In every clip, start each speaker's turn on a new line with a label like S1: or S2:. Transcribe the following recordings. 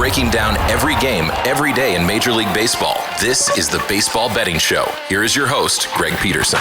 S1: breaking down every game, every day in Major League Baseball. This is the Baseball Betting Show. Here is your host, Greg Peterson.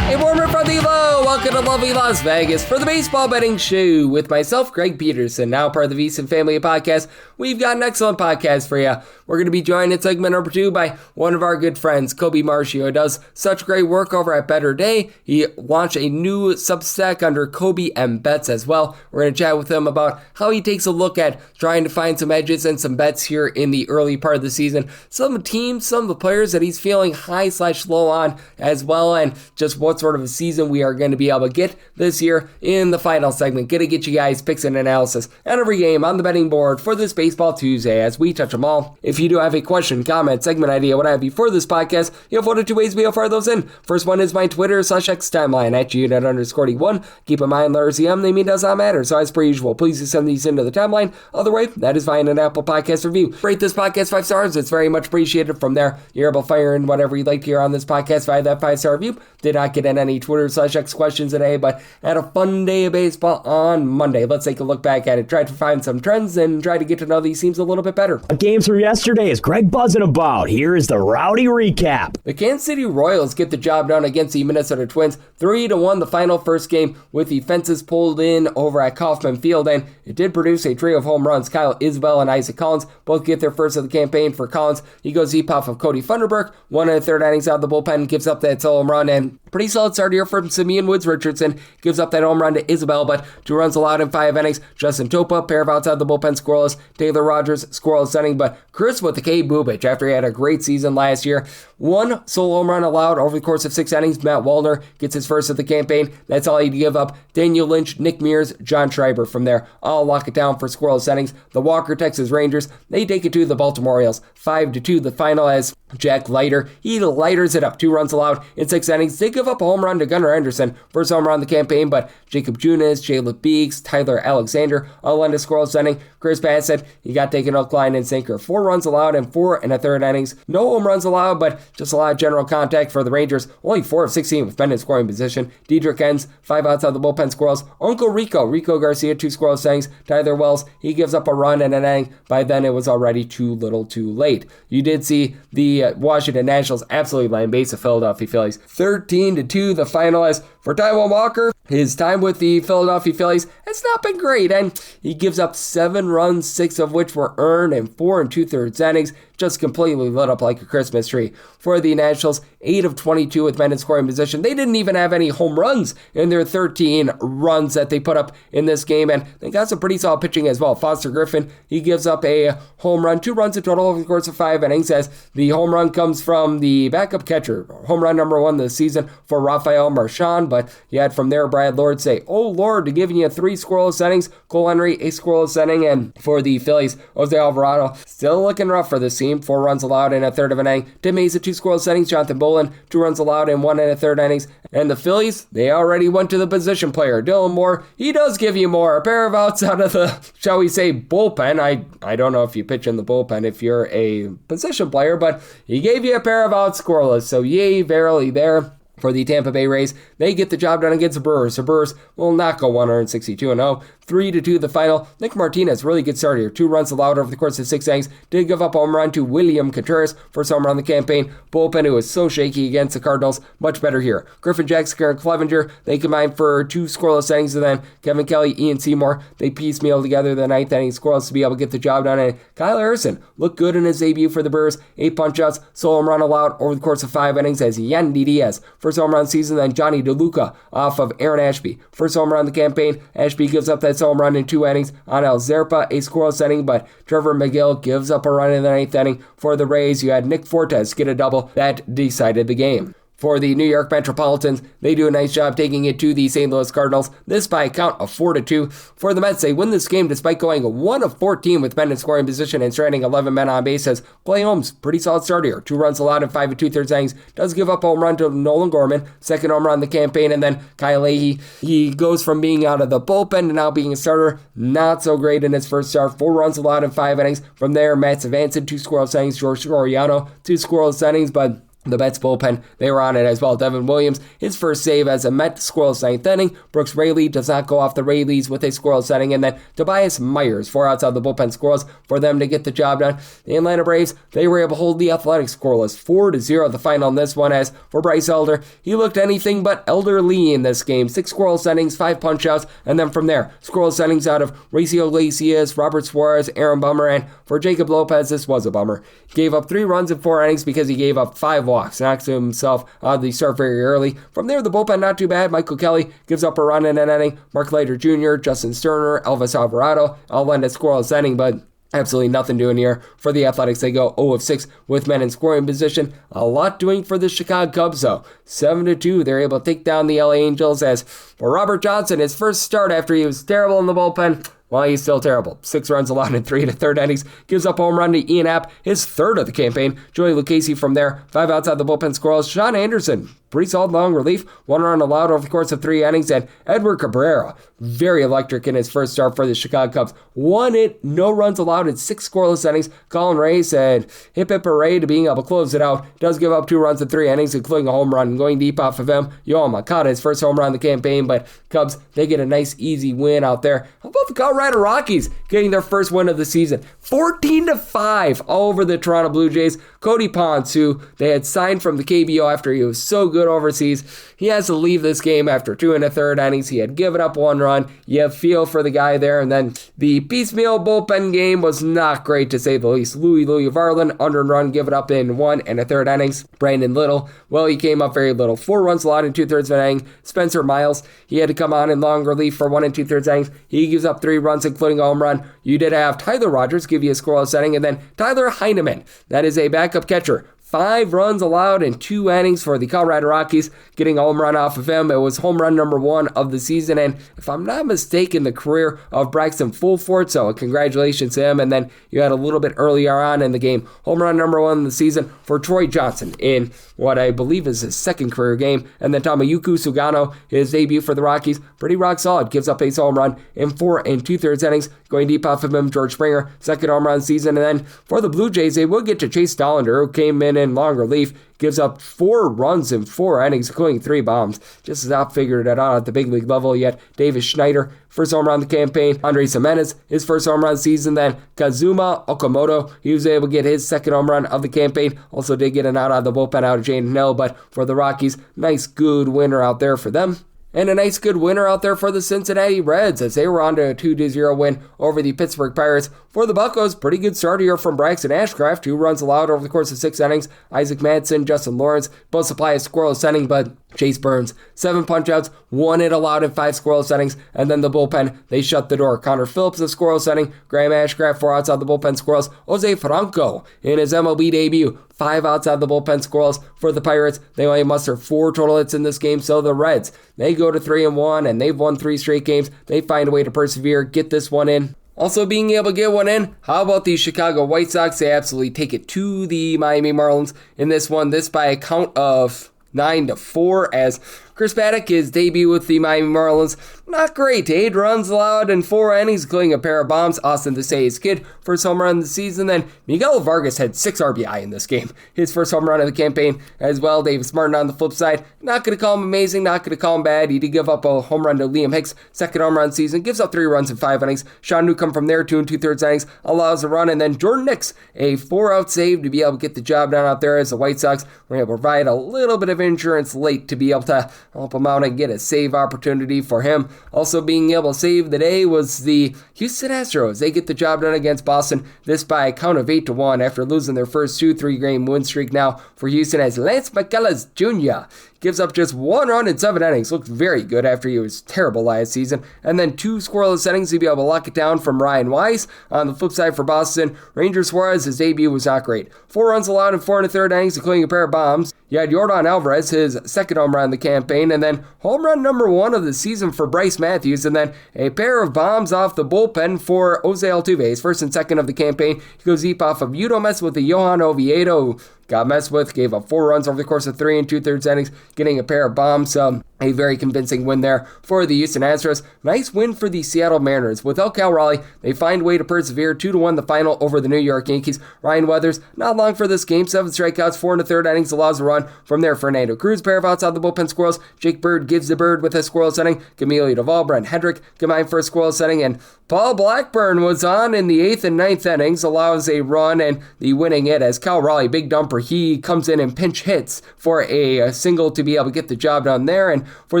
S2: A warmer from the low. Welcome to lovely Las Vegas for the Baseball Betting Show with myself, Greg Peterson, now part of the VSiN Family Podcast. We've got an excellent podcast for you. We're going to be joined in segment number 2 by one of our good friends, Colby Marchio, who does such great work over at Better Day. He launched a new Substack under Colby and Bets as well. We're going to chat with him about how he takes a look at trying to find some edges and some bets here in the early part of the season. Some teams, some of the players that he's feeling high/low on as well, and just what sort of a season we are going to be able to get this year in the final segment. Going to get you guys picks and analysis on every game on the betting board for this Baseball Tuesday as we touch them all. If you do have a question, comment, segment idea, what have you for this podcast, you have one of two ways we'll fire those in. First one is my Twitter/X timeline at @unit_D1. Keep in mind, letters EM, they mean does not matter. So as per usual, please do send these into the timeline. Other way, that is via an Apple Podcast review. Rate this podcast 5 stars. It's very much appreciated. From there, you're able to fire in whatever you'd like to hear on this podcast via that 5-star review. Did not get in any Twitter/X questions today, but had a fun day of baseball on Monday. Let's take a look back at it. Try to find some trends and try to get to know these teams a little bit better.
S3: Games from yesterday is Greg buzzing about. Here is the rowdy recap.
S2: The Kansas City Royals get the job done against the Minnesota Twins. 3-1 the final first game with the fences pulled in over at Kauffman Field, and it did produce a trio of home runs. Kyle Isbell and Isaac Collins both get their first of the campaign. For Collins, he goes deep off of Cody Funderburk. 1 1/3 innings out of the bullpen, gives up that solo home run, and pretty solid start here from Simeon Woods Richardson. Gives up that home run to Isabel, but 2 runs allowed in 5 innings. Justin Topa, pair of outside the bullpen, scoreless. Taylor Rogers, scoreless inning, but Chris with the K. Bubich, after he had a great season last year. 1 solo home run allowed over the course of 6 innings. Matt Wallner gets his first of the campaign. That's all he'd give up. Daniel Lynch, Nick Mears, John Schreiber from there. All lock it down for scoreless innings. The Walker Texas Rangers, they take it to the Baltimore Orioles. 5-2 the final as Jack Leiter, he lighters it up. 2 runs allowed in 6 innings. They give up a home run to Gunnar Anderson. First home run of the campaign, but Jacob Junis, Jaleb Beeks, Tyler Alexander all end a scoreless inning. Chris Bassett, he got taken hook, line, and sinker. 4 runs allowed in 4 1/3 innings. No home runs allowed, but just a lot of general contact for the Rangers. Only 4 of 16 with men in scoring position. Diedrich Enns, 5 outside the bullpen squirrels. Uncle Rico Garcia, 2 scoreless innings. Tyler Wells, he gives up a run and an inning. By then, it was already too little too late. You did see the Washington Nationals absolutely laying base of Philadelphia Phillies. 13-2 the final as for Taijuan Walker, his time with the Philadelphia Phillies has not been great, and he gives up 7 runs, 6 of which were earned in 4 2/3 innings, just completely lit up like a Christmas tree. For the Nationals, 8 of 22 with men in scoring position. They didn't even have any home runs in their 13 runs that they put up in this game, and they got some pretty solid pitching as well. Foster Griffin, he gives up a home run, 2 runs in total over the course of 5 innings, as the home run comes from the backup catcher. Home run number 1 this season for Rafael Marchand, but you had from there Brad Lord say, "Oh Lord," to giving you 3 scoreless innings. Cole Henry, a scoreless inning, and for the Phillies, Jose Alvarado, still looking rough for this team. 4 runs allowed in 1/3 of an inning. Tim Mayza, 2 scoreless innings. Jonathan Bolin, 2 runs allowed in 1 1/3 innings. And the Phillies, they already went to the position player. Dylan Moore, he does give you more. A pair of outs out of the, shall we say, bullpen. I don't know if you pitch in the bullpen if you're a position player, but he gave you a pair of outs scoreless. So yay, verily there. For the Tampa Bay Rays, they get the job done against the Brewers. The Brewers will not go 162-0. 3-2 the final. Nick Martinez, really good start here. 2 runs allowed over the course of 6 innings. Did give up a home run to William Contreras. First home run on the campaign. Bullpen, who was so shaky against the Cardinals, much better here. Griffin Jackson, Karen Clevenger, they combined for 2 scoreless innings, and then Kevin Kelly, Ian Seymour, they piecemeal together the 9th inning scoreless to be able to get the job done. And Kyle Harrison looked good in his debut for the Brewers. 8 punch-outs, solo home run allowed over the course of 5 innings as Yandy Diaz. First home run season, then Johnny DeLuca off of Aaron Ashby. First home run of the campaign. Ashby gives up that home run in 2 innings. On El Zerpa, a scoreless inning, but Trevor McGill gives up a run in the 9th inning. For the Rays, you had Nick Fortes get a double that decided the game. For the New York Metropolitans, they do a nice job taking it to the St. Louis Cardinals. This by a count of 4-2. For the Mets, they win this game despite going 1 of 14 with men in scoring position and stranding 11 men on base. As Clay Holmes, pretty solid start here. 2 runs allowed in 5 2/3 innings. Does give up a home run to Nolan Gorman. Second home run in the campaign. And then Kyle Leahy, he goes from being out of the bullpen to now being a starter. Not so great in his first start. 4 runs allowed in 5 innings. From there, Matt Savanson, 2 scoreless innings. George Soriano, 2 scoreless innings. But The Mets bullpen, they were on it as well. Devin Williams, his first save as a Met, scoreless ninth inning. Brooks Raley does not go off the Rayleys with a scoreless inning. And then Tobias Myers, 4 outs of the bullpen scoreless for them to get the job done. The Atlanta Braves, they were able to hold the Athletics scoreless 4-0 the final in this one. As for Bryce Elder, he looked anything but elderly in this game. 6 scoreless innings, 5 punch-outs, and then from there, scoreless innings out of Raisel Iglesias, Robert Suarez, Aaron Bummer, and for Jacob Lopez, this was a bummer. Gave up 3 runs in 4 innings because he gave up 5 walks. Knocks himself out of the start very early. From there, the bullpen not too bad. Michael Kelly gives up a run in an inning. Mark Leiter Jr., Justin Sterner, Elvis Alvarado all end a scoreless inning, but absolutely nothing doing here for the Athletics. They go 0 of 6 with men in scoring position. A lot doing for the Chicago Cubs, though. 7-2, they're able to take down the LA Angels. As for Robert Johnson, his first start after he was terrible in the bullpen, well, he's still terrible. 6 runs allowed in 3 1/3 innings. Gives up a home run to Ian Happ, his 3rd of the campaign. Joey Lucchesi from there, 5 outside the bullpen scoreless. Sean Anderson, pretty solid long relief. 1 run allowed over the course of 3 innings. And Edward Cabrera, very electric in his first start for the Chicago Cubs. 1 hit, no runs allowed in 6 scoreless innings. Colin Ray said, hip hip hooray to being able to close it out. Does give up 2 runs in 3 innings, including a home run. Going deep off of him, Yoel Moncada, his first home run of the campaign. But Cubs, they get a nice easy win out there. How about the Colorado Rockies getting their first win of the season? 14-5 over the Toronto Blue Jays. Cody Ponce, who they had signed from the KBO after he was so good overseas, he has to leave this game after 2 1/3 innings. He had given up 1 run. You feel for the guy there. And then the piecemeal bullpen game was not great, to say the least. Louis Varland, under run, give it up in 1 1/3 innings. Brandon Little, well, he came up very little. 4 runs allowed in 2/3 of an inning. Spencer Miles, he had to come on in long relief for 1 2/3 innings. He gives up 3 runs, including a home run. You did have Tyler Rogers give you a scoreless inning, and then Tyler Heineman, that is a backup catcher. 5 runs allowed in 2 innings for the Colorado Rockies, getting a home run off of him. It was home run number 1 of the season, and if I'm not mistaken, the career of Braxton Fulford, so congratulations to him. And then you had a little bit earlier on in the game, home run number 1 of the season for Troy Johnson in what I believe is his 2nd career game. And then Tomoyuki Sugano, his debut for the Rockies, pretty rock solid, gives up a home run in 4 2/3 innings. Going deep off of him, George Springer, 2nd home run season. And then for the Blue Jays, they will get to Chase Dollander, who came in long relief. Gives up 4 runs in 4 innings, including 3 bombs. Just as not figured it out at the big league level yet. Davis Schneider, first home run of the campaign. Andres Jimenez, his first home run of the season. Then Kazuma Okamoto, he was able to get his 2nd home run of the campaign. Also did get an out of the bullpen out of Jaden Hill. But for the Rockies, nice good winner out there for them. And a nice good winner out there for the Cincinnati Reds, as they were on to a 2-0 win over the Pittsburgh Pirates. For the Buccos, pretty good start here from Braxton Ashcraft. 2 runs allowed over the course of 6 innings. Isaac Madsen, Justin Lawrence both supply a scoreless inning, but Chase Burns, 7 punch-outs, 1 hit allowed in 5 scoreless innings, and then the bullpen, they shut the door. Connor Phillips, a scoreless inning. Graham Ashcraft, 4 outside the bullpen scoreless. Jose Franco, in his MLB debut, 5 outside the bullpen scoreless for the Pirates. They only muster 4 total hits in this game, so the Reds, they go to 3-1, and they've won 3 straight games. They find a way to persevere, get this one in. Also being able to get one in, how about the Chicago White Sox? They absolutely take it to the Miami Marlins in this one. This by a count of 9-4, as Chris Paddock, his debut with the Miami Marlins, not great. 8 runs allowed in 4 innings, including a pair of bombs. Austin Desai's kid, first home run of the season. Then Miguel Vargas had 6 RBI in this game. His first home run of the campaign as well. Davis Martin on the flip side. Not going to call him amazing, not going to call him bad. He did give up a home run to Liam Hicks, 2nd home run season. Gives up 3 runs in 5 innings. Sean Newcomb from there, 2 2/3 innings, allows a run. And then Jordan Nix, a 4-out save to be able to get the job done out there, as the White Sox were able to provide a little bit of insurance late to be able to help him out and get a save opportunity for him. Also being able to save the day was the Houston Astros. They get the job done against Boston, this by a count of 8-1 after losing their first 2-3 game win streak now for Houston, as Lance McCullers Jr. gives up just 1 run in 7 innings. Looked very good after he was terrible last season. And then 2 scoreless innings to be able to lock it down from Ryan Weiss. On the flip side for Boston, Ranger Suarez, his debut was not great. 4 runs allowed in 4 1/3 innings, including a pair of bombs. You had Yordan Alvarez, his 2nd home run of the campaign, and then home run number 1 of the season for Bryce Matthews, and then a pair of bombs off the bullpen for Jose Altuve, his 1st and 2nd of the campaign. He goes deep off of Udomes with the Johan Oviedo, who got messed with, gave up 4 runs over the course of 3 2/3 innings, getting a pair of bombs. So a very convincing win there for the Houston Astros. Nice win for the Seattle Mariners. Without Cal Raleigh, they find a way to persevere 2-1 the final over the New York Yankees. Ryan Weathers, not long for this game. 7 strikeouts, 4 1/3 innings, allows a run. From there, Fernando Cruz, pair of outside the bullpen squirrels. Jake Bird gives the bird with a squirrel inning. Camilo Duvall, Brent Hendrick combined for a squirrel inning, and Paul Blackburn was on in the 8th and 9th innings, allows a run and the winning hit as Cal Raleigh, big dumper, he comes in and pinch hits for a single to be able to get the job done there. And for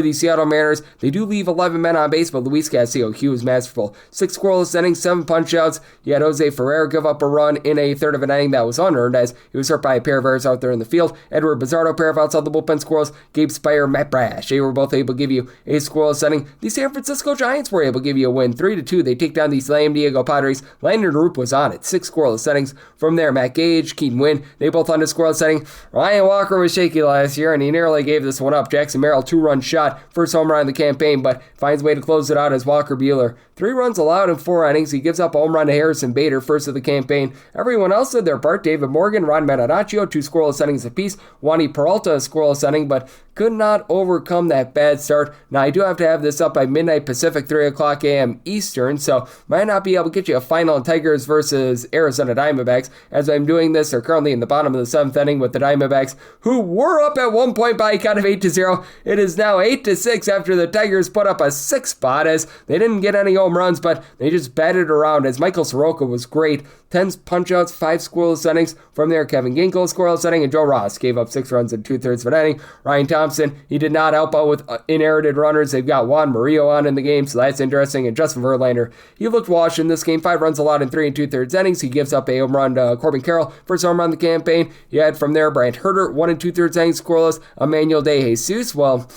S2: the Seattle Mariners, they do leave 11 men on base, but Luis Castillo, he was masterful. 6 scoreless innings, 7 punch-outs. You had Jose Ferrer give up a run in a third of an inning that was unearned as he was hurt by a pair of errors out there in the field. Edward Bizardo, pair of outside the bullpen squirrels. Gabe Spire, Matt Brash, they were both able to give you a scoreless inning. The San Francisco Giants were able to give you a win. 3-2, they take down the San Diego Padres. Landon Roop was on it. 6 scoreless innings. From there, Matt Gage, Keaton Wynn, they both on the scoreless inning. Ryan Walker was shaky last year, and he nearly gave this one up. Jackson Merrill, 2-run shot, first home run in the campaign, but finds a way to close it out as Walker Buehler. 3 runs allowed in 4 innings. He gives up a home run to Harrison Bader, first of the campaign. Everyone else did their part. David Morgan, Ron Marinaccio, 2 scoreless innings apiece. Wani Peralta, a scoreless inning, but could not overcome that bad start. Now, I do have to have this up by midnight Pacific, 3 o'clock a.m. Eastern, so might not be able to get you a final on Tigers versus Arizona Diamondbacks. As I'm doing this, they're currently in the bottom of the 7th inning with the Diamondbacks, who were up at one point by a count of 8-0. It is now 8-6 after the Tigers put up a 6 spot as they didn't get any home runs, but they just batted around as Michael Soroka was great. 10 punch-outs, 5 scoreless innings. From there, Kevin Ginkel, scoreless inning, and Joe Ross gave up 6 runs in 2/3 of an inning. Ryan Thompson, he did not help out with inherited runners. They've got Juan Murillo on in the game, so that's interesting. And Justin Verlander, he looked washed in this game. 5 runs allowed in 3 2/3 innings. He gives up a home run to Corbin Carroll, first home run of the campaign. You had from there Brant Herter, 1 2/3 innings scoreless. Emmanuel De Jesus, well,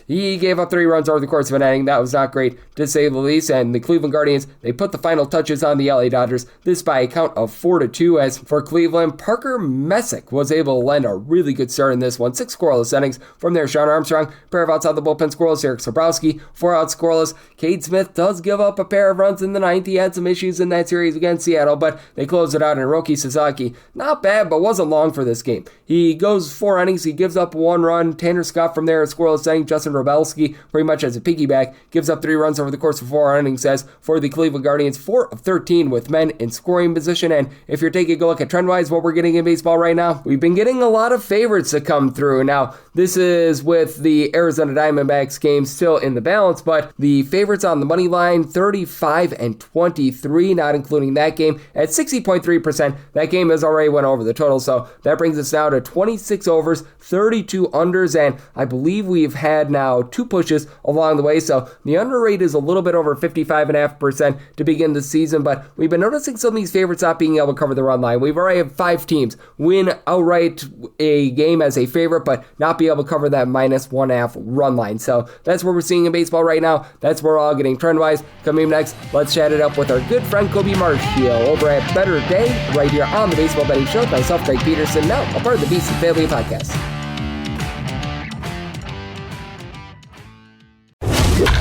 S2: he gave up 3 runs over the course of an inning. That was not great, to say the least. And the Cleveland Guardians, they put the final touches on the LA Dodgers. This by a count of 4-2. As for Cleveland, Parker Messick was able to lend a really good start in this one. 6 scoreless innings. From there, Sean Armstrong, pair of outside the bullpen scoreless. Eric Sobrowski, 4 out scoreless. Cade Smith does give up a pair of runs in the 9th. He had some issues in that series against Seattle, but they closed it out. And Roki Sasaki, not bad, but wasn't long for this game. He goes 4 innings. He gives up 1 run. Tanner Scott from there, a scoreless inning. Justin Robelski, pretty much as a piggyback, gives up 3 runs over the course of 4 innings. As for the Cleveland Guardians, 4 of 13 with men in scoring position. And if you're taking a look at trend-wise, what we're getting in baseball right now, we've been getting a lot of favorites to come through. Now, this is with the Arizona Diamondbacks game still in the balance, but the favorites on the money line, 35-23, not including that game, at 60.3%. That game has already went over the total, so that brings us now to 26 overs, 32 unders, and I believe we've had now 2 pushes along the way, so the under rate is a little bit over 55.5% to begin the season, but we've been noticing some of these favorites not being able to cover the run line. We've already had 5 teams win outright a game as a favorite, but not be able to cover that -1.5 run line. So that's what we're seeing in baseball right now. That's where we're all getting trend-wise. Coming up next, let's chat it up with our good friend Colby Marchio over at Better Day, right here on the Baseball Betting Show. Myself, Greg Peterson, now a part of the BC Family Podcast.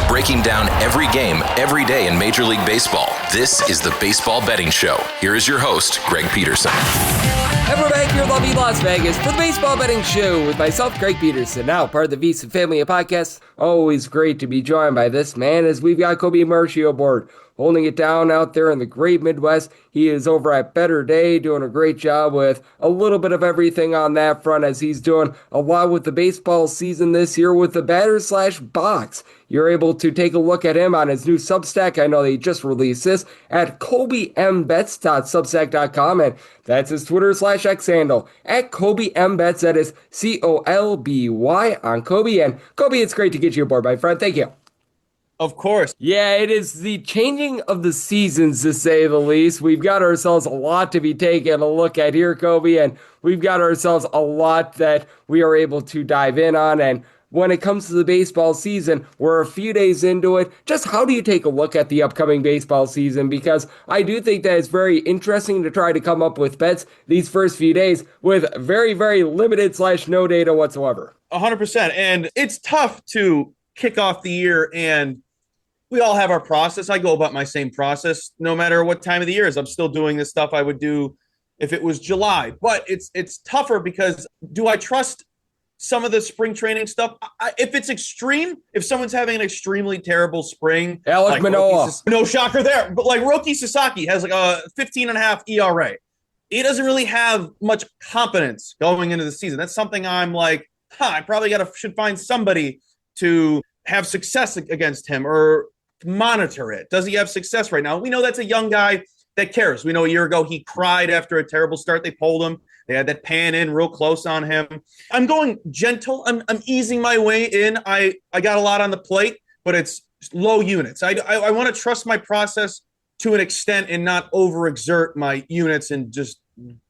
S1: Breaking down every game, every day in Major League Baseball. This is the Baseball Betting Show. Here is your host, Greg Peterson.
S2: And we're back here in lovely Las Vegas for the Baseball Betting Show with myself, Greg Peterson, now part of the Visa Family Podcast. Always great to be joined by this man as we've got Colby Marchio aboard, holding it down out there in the great Midwest. He is over at Better Day, doing a great job with a little bit of everything on that front as he's doing a lot with the baseball season this year with the batter/box. You're able to take a look at him on his new Substack. I know they just released this at colbymbets.substack.com, and that's his Twitter/X handle at colbymbets. That is COLBY on Colby. And Colby, it's great to get you aboard, my friend. Thank you.
S4: Of course.
S2: Yeah, it is the changing of the seasons, to say the least. We've got ourselves a lot to be taking a look at here, Colby, and we've got ourselves a lot that we are able to dive in on. And when it comes to the baseball season, we're a few days into it. Just how do you take a look at the upcoming baseball season? Because I do think that it's very interesting to try to come up with bets these first few days with very, very limited/no data whatsoever.
S4: 100%. And it's tough to kick off the year, and we all have our process. I go about my same process no matter what time of the year is. I'm still doing this stuff I would do if it was July. But it's tougher because do I trust some of the spring training stuff? If it's extreme, if someone's having an extremely terrible spring,
S2: Alec
S4: like
S2: Manoah.
S4: No shocker there, but like Roki Sasaki has like a 15.5 ERA. He doesn't really have much confidence going into the season. That's something I'm like, I probably should find somebody to have success against him or monitor it. Does he have success right now? We know that's a young guy that cares. We know a year ago he cried after a terrible start. They pulled him. They had that pan in real close on him. I'm going gentle. I'm easing my way in. I got a lot on the plate, but it's low units. I want to trust my process to an extent and not overexert my units and just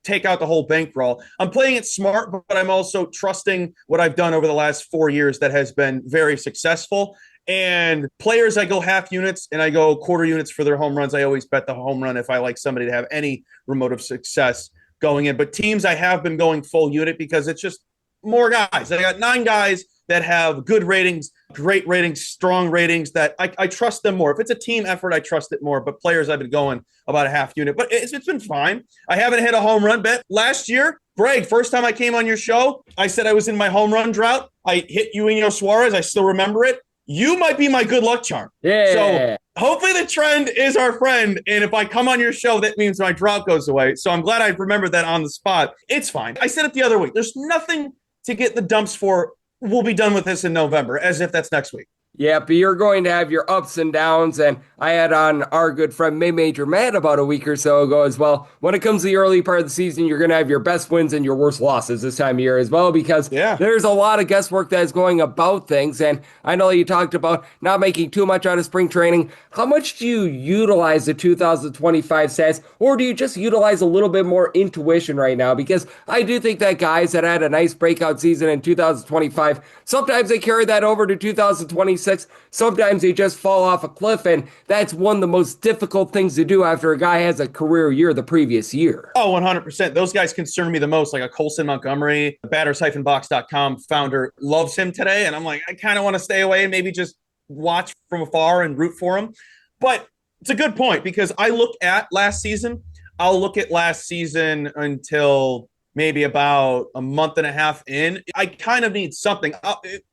S4: take out the whole bankroll. I'm playing it smart, but I'm also trusting what I've done over the last 4 years that has been very successful. And players, I go half units and I go quarter units for their home runs. I always bet the home run if I like somebody to have any remote of success going in. But teams, I have been going full unit because it's just more guys. I got 9 guys that have good ratings, great ratings, strong ratings that I trust them more. If it's a team effort, I trust it more. But players, I've been going about a half unit. But it's been fine. I haven't hit a home run bet. Last year, Greg, first time I came on your show, I said I was in my home run drought. I hit Eugenio Suarez. I still remember it. You might be my good luck charm.
S2: Yeah.
S4: So hopefully the trend is our friend. And if I come on your show, that means my drought goes away. So I'm glad I remembered that on the spot. It's fine. I said it the other week. There's nothing to get the dumps for. We'll be done with this in November, as if that's next week.
S2: Yeah, but you're going to have your ups and downs, and I had on our good friend May Major Matt about a week or so ago as well. When it comes to the early part of the season, you're going to have your best wins and your worst losses this time of year as well, because there's a lot of guesswork that is going about things, and I know you talked about not making too much out of spring training. How much do you utilize the 2025 stats, or do you just utilize a little bit more intuition right now? Because I do think that guys that had a nice breakout season in 2025, sometimes they carry that over to 2026. Sometimes they just fall off a cliff, and that's one of the most difficult things to do after a guy has a career year the previous year.
S4: Oh, 100%. Those guys concern me the most, like a Colson Montgomery, the batters-box.com founder loves him today, and I'm like, I kind of want to stay away and maybe just watch from afar and root for him. But it's a good point because I look at last season. I'll look at last season until maybe about a month and a half in. I kind of need something.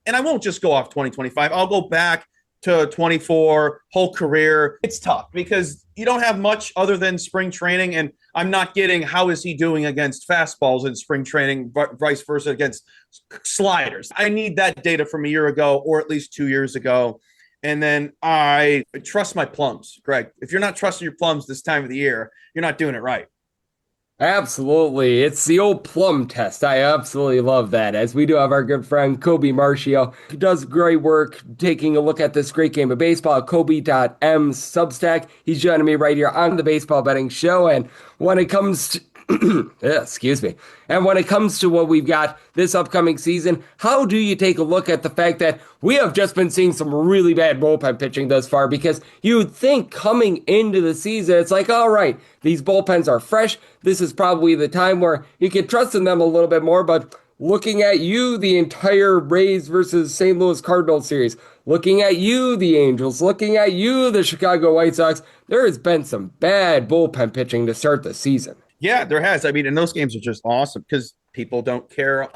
S4: And I won't just go off 2025. I'll go back to 24, whole career. It's tough because you don't have much other than spring training. And I'm not getting how is he doing against fastballs in spring training, vice versa against sliders. I need that data from a year ago or at least 2 years ago. And then I trust my plums, Greg. If you're not trusting your plums this time of the year, you're not doing it right.
S2: Absolutely. It's the old plum test. I absolutely love that. As we do have our good friend Colby Marchio, who does great work taking a look at this great game of baseball at Colby.m Substack. He's joining me right here on the Baseball Betting Show. And when it comes to excuse me. And when it comes to what we've got this upcoming season, how do you take a look at the fact that we have just been seeing some really bad bullpen pitching thus far? Because you would think coming into the season, it's like, all right, these bullpens are fresh. This is probably the time where you can trust in them a little bit more. But looking at you, the entire Rays versus St. Louis Cardinals series, looking at you, the Angels, looking at you, the Chicago White Sox, there has been some bad bullpen pitching to start the season.
S4: Yeah, there has. I mean, and those games are just awesome because people don't care.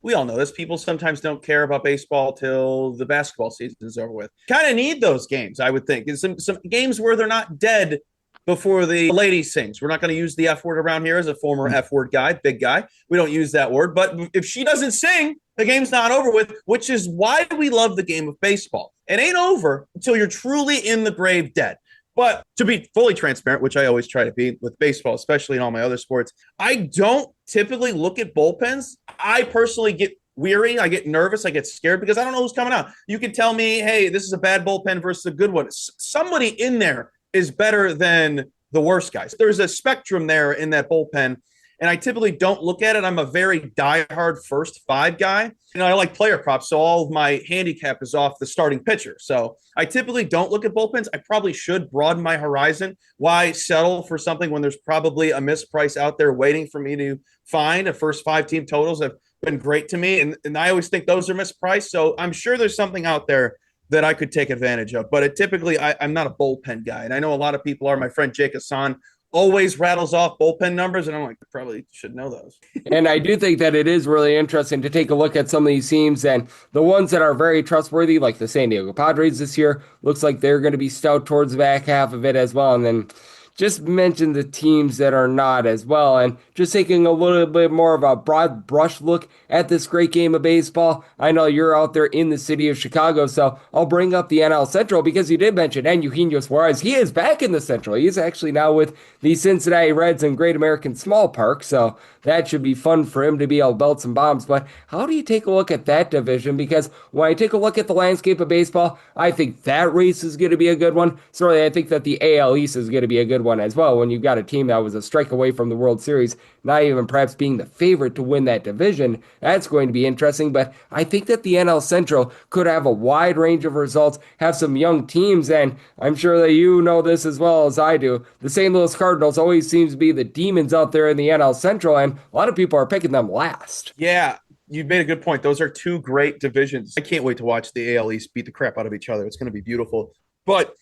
S4: We all know this. People sometimes don't care about baseball till the basketball season is over with. Kind of need those games, I would think. It's some games where they're not dead before the lady sings. We're not going to use the F word around here as a former F word guy, big guy. We don't use that word. But if she doesn't sing, the game's not over with, which is why we love the game of baseball. It ain't over until you're truly in the grave dead. But to be fully transparent, which I always try to be with baseball, especially in all my other sports, I don't typically look at bullpens. I personally get weary. I get nervous. I get scared because I don't know who's coming out. You can tell me, hey, this is a bad bullpen versus a good one. Somebody in there is better than the worst guys. There's a spectrum there in that bullpen. And I typically don't look at it. I'm a very diehard first five guy. I like player props, so all of my handicap is off the starting pitcher. So I typically don't look at bullpens. I probably should broaden my horizon. Why settle for something when there's probably a misprice out there waiting for me to find? A first five team totals have been great to me. And I always think those are mispriced. So I'm sure there's something out there that I could take advantage of. But typically, I'm not a bullpen guy. And I know a lot of people are. My friend Jake Hassan always rattles off bullpen numbers, and I'm like, probably should know those.
S2: And I do think that it is really interesting to take a look at some of these teams, and the ones that are very trustworthy, like the San Diego Padres this year, looks like they're going to be stout towards the back half of it as well. And then just mention the teams that are not as well, and just taking a little bit more of a broad brush look at this great game of baseball. I know you're out there in the city of Chicago, so I'll bring up the NL Central because you did mention Eugenio Suarez. He is back in the Central. He's actually now with the Cincinnati Reds in Great American Small Park, so that should be fun for him to be able to belt some bombs. But how do you take a look at that division? Because when I take a look at the landscape of baseball, I think that race is going to be a good one. Certainly, I think that the AL East is going to be a good one as well when you've got a team that was a strike away from the World Series, not even perhaps being the favorite to win that division. That's going to be interesting, but I think that the NL Central could have a wide range of results, have some young teams, and I'm sure that you know this as well as I do. The St. Louis Cardinals always seems to be the demons out there in the NL Central, and a lot of people are picking them last.
S4: Yeah, you made a good point. Those are two great divisions. I can't wait to watch the AL East beat the crap out of each other. It's going to be beautiful. But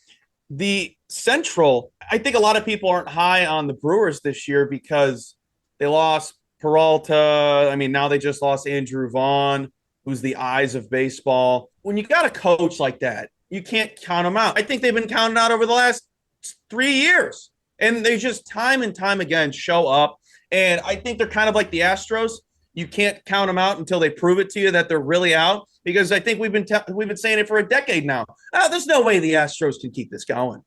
S4: the Central, I think a lot of people aren't high on the Brewers this year because they lost Peralta. I mean, now they just lost Andrew Vaughn, who's the eyes of baseball. When you got a coach like that, you can't count them out. I think they've been counted out over the last 3 years. And they just time and time again show up. And I think they're kind of like the Astros. You can't count them out until they prove it to you that they're really out. Because I think we've been saying it for a decade now. There's no way the Astros can keep this going.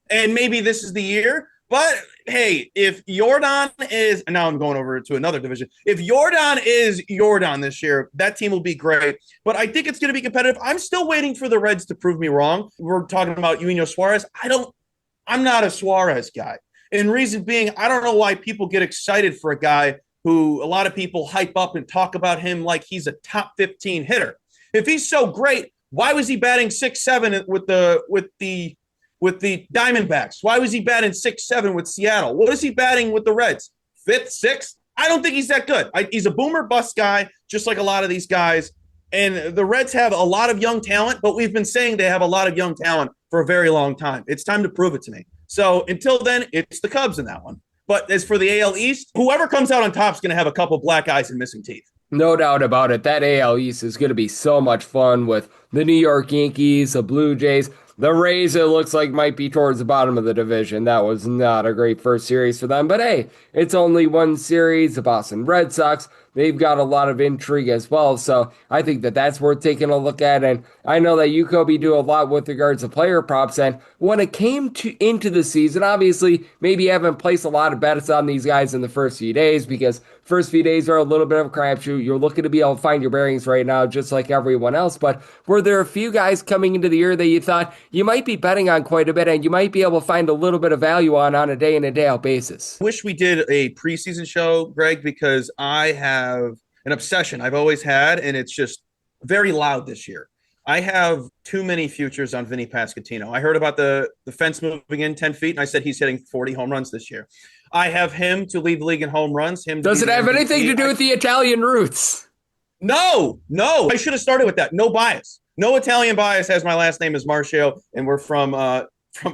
S4: And maybe this is the year. But, hey, if Jordan is – now I'm going over to another division. If Jordan is Jordan this year, that team will be great. But I think it's going to be competitive. I'm still waiting for the Reds to prove me wrong. We're talking about Eugenio Suarez. I'm not a Suarez guy. And reason being, I don't know why people get excited for a guy who a lot of people hype up and talk about him like he's a top 15 hitter. If he's so great, why was he batting 6-7 with the Diamondbacks? Why was he batting 6-7 with Seattle? What is he batting with the Reds? 5th, 6th? I don't think he's that good. He's a boomer bust guy, just like a lot of these guys. And the Reds have a lot of young talent, but we've been saying they have a lot of young talent for a very long time. It's time to prove it to me. So until then, it's the Cubs in that one. But as for the AL East, whoever comes out on top is going to have a couple black eyes and missing teeth.
S2: No doubt about it. That AL East is going to be so much fun with the New York Yankees, the Blue Jays. The Rays, it looks like, might be towards the bottom of the division. That was not a great first series for them. But hey, it's only one series. The Boston Red Sox, they've got a lot of intrigue as well. So I think that that's worth taking a look at. And I know that you, Kobe, do a lot with regards to player props. And when it came into the season, obviously, maybe you haven't placed a lot of bets on these guys in the first few days because first few days are a little bit of a crapshoot. You're looking to be able to find your bearings right now, just like everyone else. But were there a few guys coming into the year that you thought you might be betting on quite a bit and you might be able to find a little bit of value on a day in and day out basis?
S4: Wish we did a preseason show, Greg, because I have an obsession I've always had, and it's just very loud this year. I have too many futures on Vinny Pasquantino. I heard about the fence moving in 10 feet, and I said he's hitting 40 home runs this year. I have him to lead the league in home runs.
S2: Does it have anything to do with the Italian roots?
S4: No. I should have started with that. No bias. No Italian bias, as my last name is Marchio, and we're from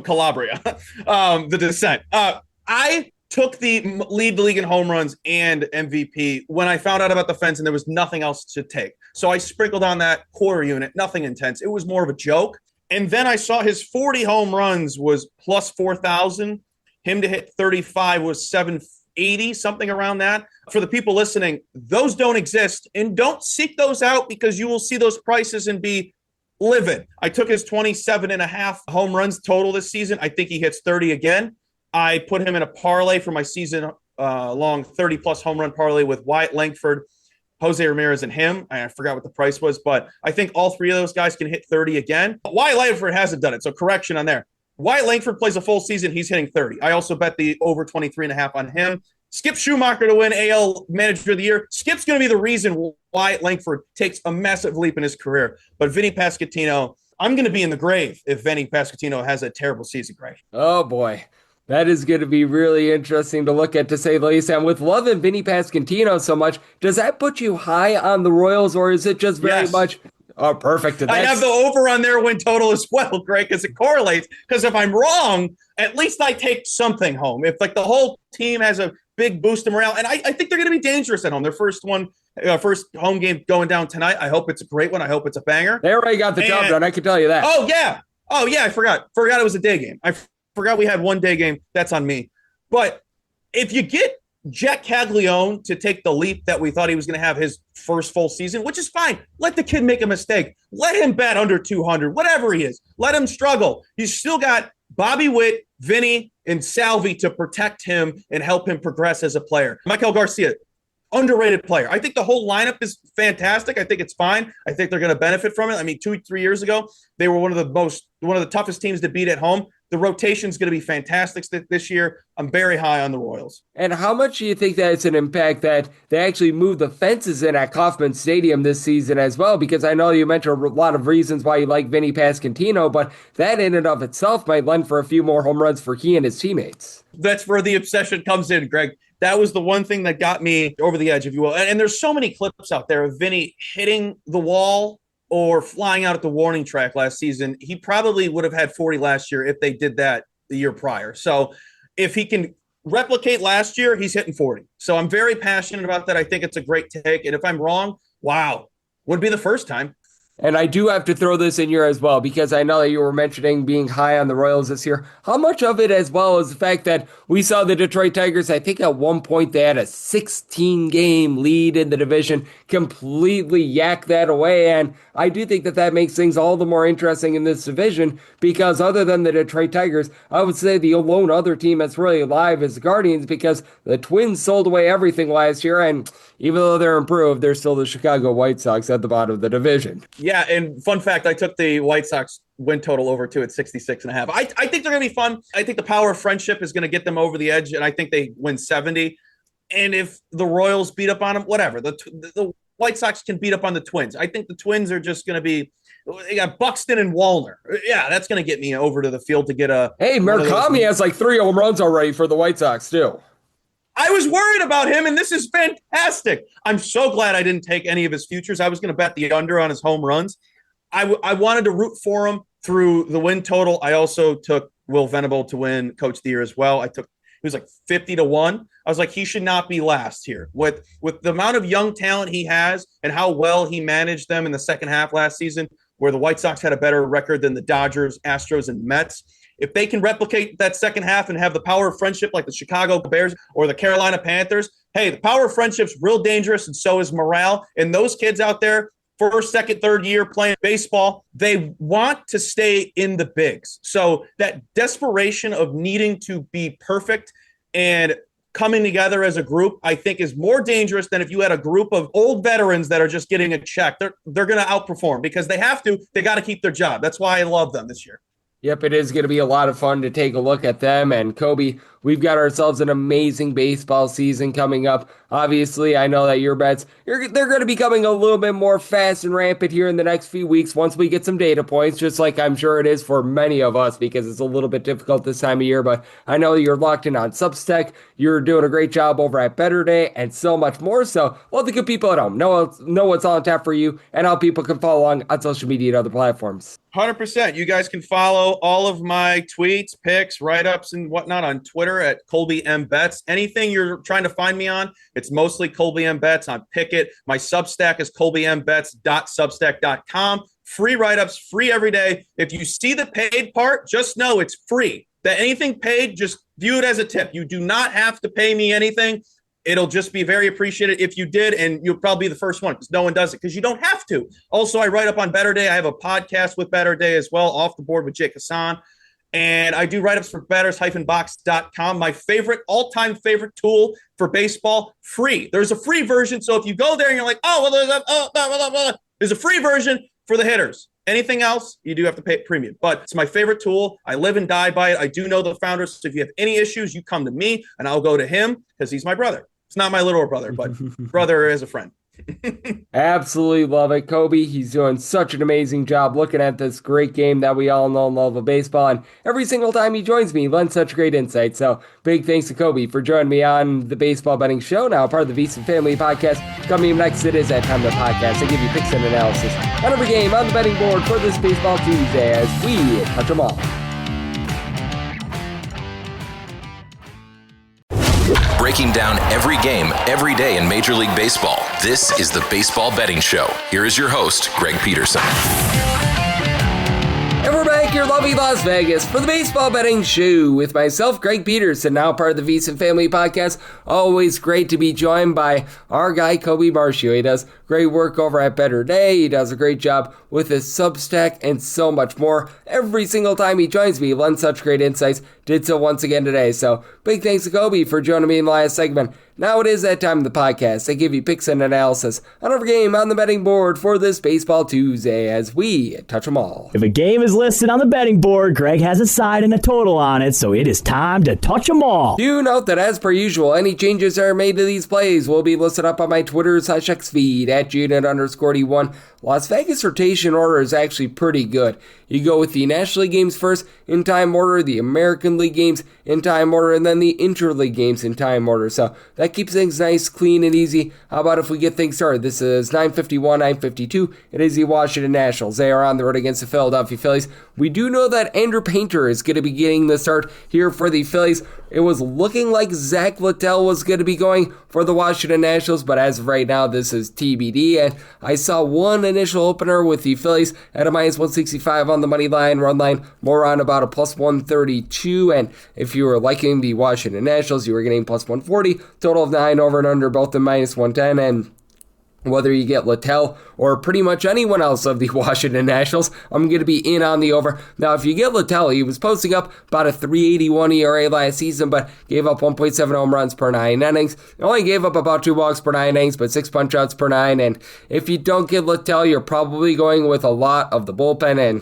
S4: Calabria, the descent. I took the lead the league in home runs and MVP when I found out about the fence and there was nothing else to take. So I sprinkled on that quarter unit, nothing intense. It was more of a joke. And then I saw his 40 home runs was plus 4,000. Him to hit 35 was 780, something around that. For the people listening, those don't exist, and don't seek those out because you will see those prices and be livid. I took his 27 and a half home runs total this season. I think he hits 30 again. I put him in a parlay for my season long 30-plus home run parlay with Wyatt Langford, Jose Ramirez, and him. I forgot what the price was, but I think all three of those guys can hit 30 again. Wyatt Langford hasn't done it, so correction on there. Wyatt Langford plays a full season. He's hitting 30. I also bet the over 23.5 on him. Skip Schumacher to win AL Manager of the Year. Skip's going to be the reason Wyatt Langford takes a massive leap in his career. But Vinny Pasquantino, I'm going to be in the grave if Vinny Pasquantino has a terrible season, Greg.
S2: Oh, boy. That is going to be really interesting to look at, to say the least. And with loving Vinny Pasquantino so much, does that put you high on the Royals, or is it just very much Oh, perfect.
S4: I have the over on their win total as well, Greg, because it correlates. Because if I'm wrong, at least I take something home. If like the whole team has a big boost in morale, and I think they're going to be dangerous at home. Their first home game going down tonight. I hope it's a great one. I hope it's a banger.
S2: They already got the job done. I can tell you that.
S4: Oh yeah. I forgot it was a day game. I forgot we had one day game. That's on me. But if you get Jack Caglione to take the leap that we thought he was going to have his first full season, which is fine. Let the kid make a mistake. Let him bat under 200, whatever he is. Let him struggle. He's still got Bobby Witt, Vinny, and Salvi to protect him and help him progress as a player. Michael Garcia, underrated player. I think the whole lineup is fantastic. I think it's fine. I think they're going to benefit from it. I mean, 2-3 years ago, they were one of the toughest teams to beat at home. The rotation is going to be fantastic this year. I'm very high on the Royals.
S2: And how much do you think that it's an impact that they actually moved the fences in at Kauffman Stadium this season as well? Because I know you mentioned a lot of reasons why you like Vinny Pasquantino, but that in and of itself might lend for a few more home runs for he and his teammates.
S4: That's where the obsession comes in, Greg. That was the one thing that got me over the edge, if you will. And there's so many clips out there of Vinny hitting the wall or flying out at the warning track last season. He probably would have had 40 last year if they did that the year prior. So if he can replicate last year, he's hitting 40. So I'm very passionate about that. I think it's a great take. And if I'm wrong, wow, would be the first time.
S2: And I do have to throw this in here as well, because I know that you were mentioning being high on the Royals this year. How much of it as well is the fact that we saw the Detroit Tigers, I think at one point they had a 16-game lead in the division, completely yak that away. And I do think that that makes things all the more interesting in this division, because other than the Detroit Tigers, I would say the lone other team that's really alive is the Guardians, because the Twins sold away everything last year. And even though they're improved, they're still the Chicago White Sox at the bottom of the division.
S4: Yeah, and fun fact, I took the White Sox win total over to at 66.5. I think they're going to be fun. I think the power of friendship is going to get them over the edge, and I think they win 70. And if the Royals beat up on them, whatever. The White Sox can beat up on the Twins. I think the Twins are just going to be – they got Buxton and Wallner. Yeah, that's going to get me over to the field to get a –
S2: Hey, Murakami has like 3 home runs already for the White Sox, too.
S4: I was worried about him, and this is fantastic. I'm so glad I didn't take any of his futures. I was going to bet the under on his home runs. I wanted to root for him through the win total. I also took Will Venable to win Coach of the Year as well. He was like 50-1. I was like, he should not be last here. With the amount of young talent he has and how well he managed them in the second half last season, where the White Sox had a better record than the Dodgers, Astros, and Mets. If they can replicate that second half and have the power of friendship like the Chicago Bears or the Carolina Panthers, hey, the power of friendship's real dangerous, and so is morale. And those kids out there, first, second, third year playing baseball, they want to stay in the bigs. So that desperation of needing to be perfect and coming together as a group, I think, is more dangerous than if you had a group of old veterans that are just getting a check. They're going to outperform because they have to. They got to keep their job. That's why I love them this year.
S2: Yep, it is going to be a lot of fun to take a look at them. And Kobe, we've got ourselves an amazing baseball season coming up. Obviously, I know that your bets, they're going to be coming a little bit more fast and rampant here in the next few weeks once we get some data points, just like I'm sure it is for many of us, because it's a little bit difficult this time of year. But I know you're locked in on Substack. You're doing a great job over at Better Day and so much more. So let the good people at home know what's on tap for you and how people can follow along on social media and other platforms.
S4: 100%. You guys can follow all of my tweets, picks, write-ups, and whatnot on Twitter at Colby M. Betts. Anything you're trying to find me on, it's mostly Colby M. Betts on Picket. My Substack is colbymbetts.substack.com. Free write-ups, free every day. If you see the paid part, just know it's free. That anything paid, just view it as a tip. You do not have to pay me anything. It'll just be very appreciated if you did, and you'll probably be the first one because no one does it because you don't have to. Also, I write up on Better Day. I have a podcast with Better Day as well, Off the Board with Jake Hassan. And I do write-ups for betters-box.com. My all-time favorite tool for baseball, free. There's a free version, so if you go there and you're like, there's a free version for the hitters. Anything else, you do have to pay premium. But it's my favorite tool. I live and die by it. I do know the founders. So if you have any issues, you come to me, and I'll go to him because he's my brother. It's not my little brother, but brother is a friend.
S2: Absolutely love it. Kobe, he's doing such an amazing job looking at this great game that we all know and love of baseball. And every single time he joins me, he lends such great insight. So big thanks to Kobe for joining me on the Baseball Betting Show, now part of the VSiN Family Podcast. Coming up next, it is that time of the podcast. I give you picks and analysis on every game on the betting board for this Baseball Tuesday as we touch them all.
S1: Breaking down every game, every day in Major League Baseball. This is the Baseball Betting Show. Here is your host, Greg Peterson.
S2: And we're back here, lovely Las Vegas, for the Baseball Betting Show with myself, Greg Peterson, now part of the VSiN Family Podcast. Always great to be joined by our guy, Colby Marchio. He does great work over at Better Day. He does a great job with his Substack and so much more. Every single time he joins me, he lends such great insights. Did so once again today. So big thanks to Colby for joining me in the last segment. Now it is that time of the podcast. I give you picks and analysis on every game on the betting board for this Baseball Tuesday as we touch them all.
S3: If a game is listed on the betting board, Greg has a side and a total on it, so it is time to touch them all.
S2: Do note that as per usual, any changes that are made to these plays will be listed up on my Twitter/X feed at @unit_D1. Las Vegas rotation order is actually pretty good. You go with the National League games first in time order, the American League games in time order, and then the Interleague games in time order. So that keeps things nice, clean, and easy. How about if we get things started? This is 9:51, 9:52. It is the Washington Nationals. They are on the road against the Philadelphia Phillies. We do know that Andrew Painter is going to be getting the start here for the Phillies. It was looking like Zach Littell was going to be going for the Washington Nationals, but as of right now, this is TBD. And I saw one initial opener with the Phillies at a -165 on the money line, run line, more on about a +132. And if you were liking the Washington Nationals, you were getting +140. Total of 9 over and under, both in -110. And whether you get Littell or pretty much anyone else of the Washington Nationals, I'm going to be in on the over. Now, if you get Littell, he was posting up about a 3.81 ERA last season, but gave up 1.7 home runs per 9 innings. He only gave up about 2 walks per 9 innings, but 6 punch-outs per 9. And if you don't get Littell, you're probably going with a lot of the bullpen, and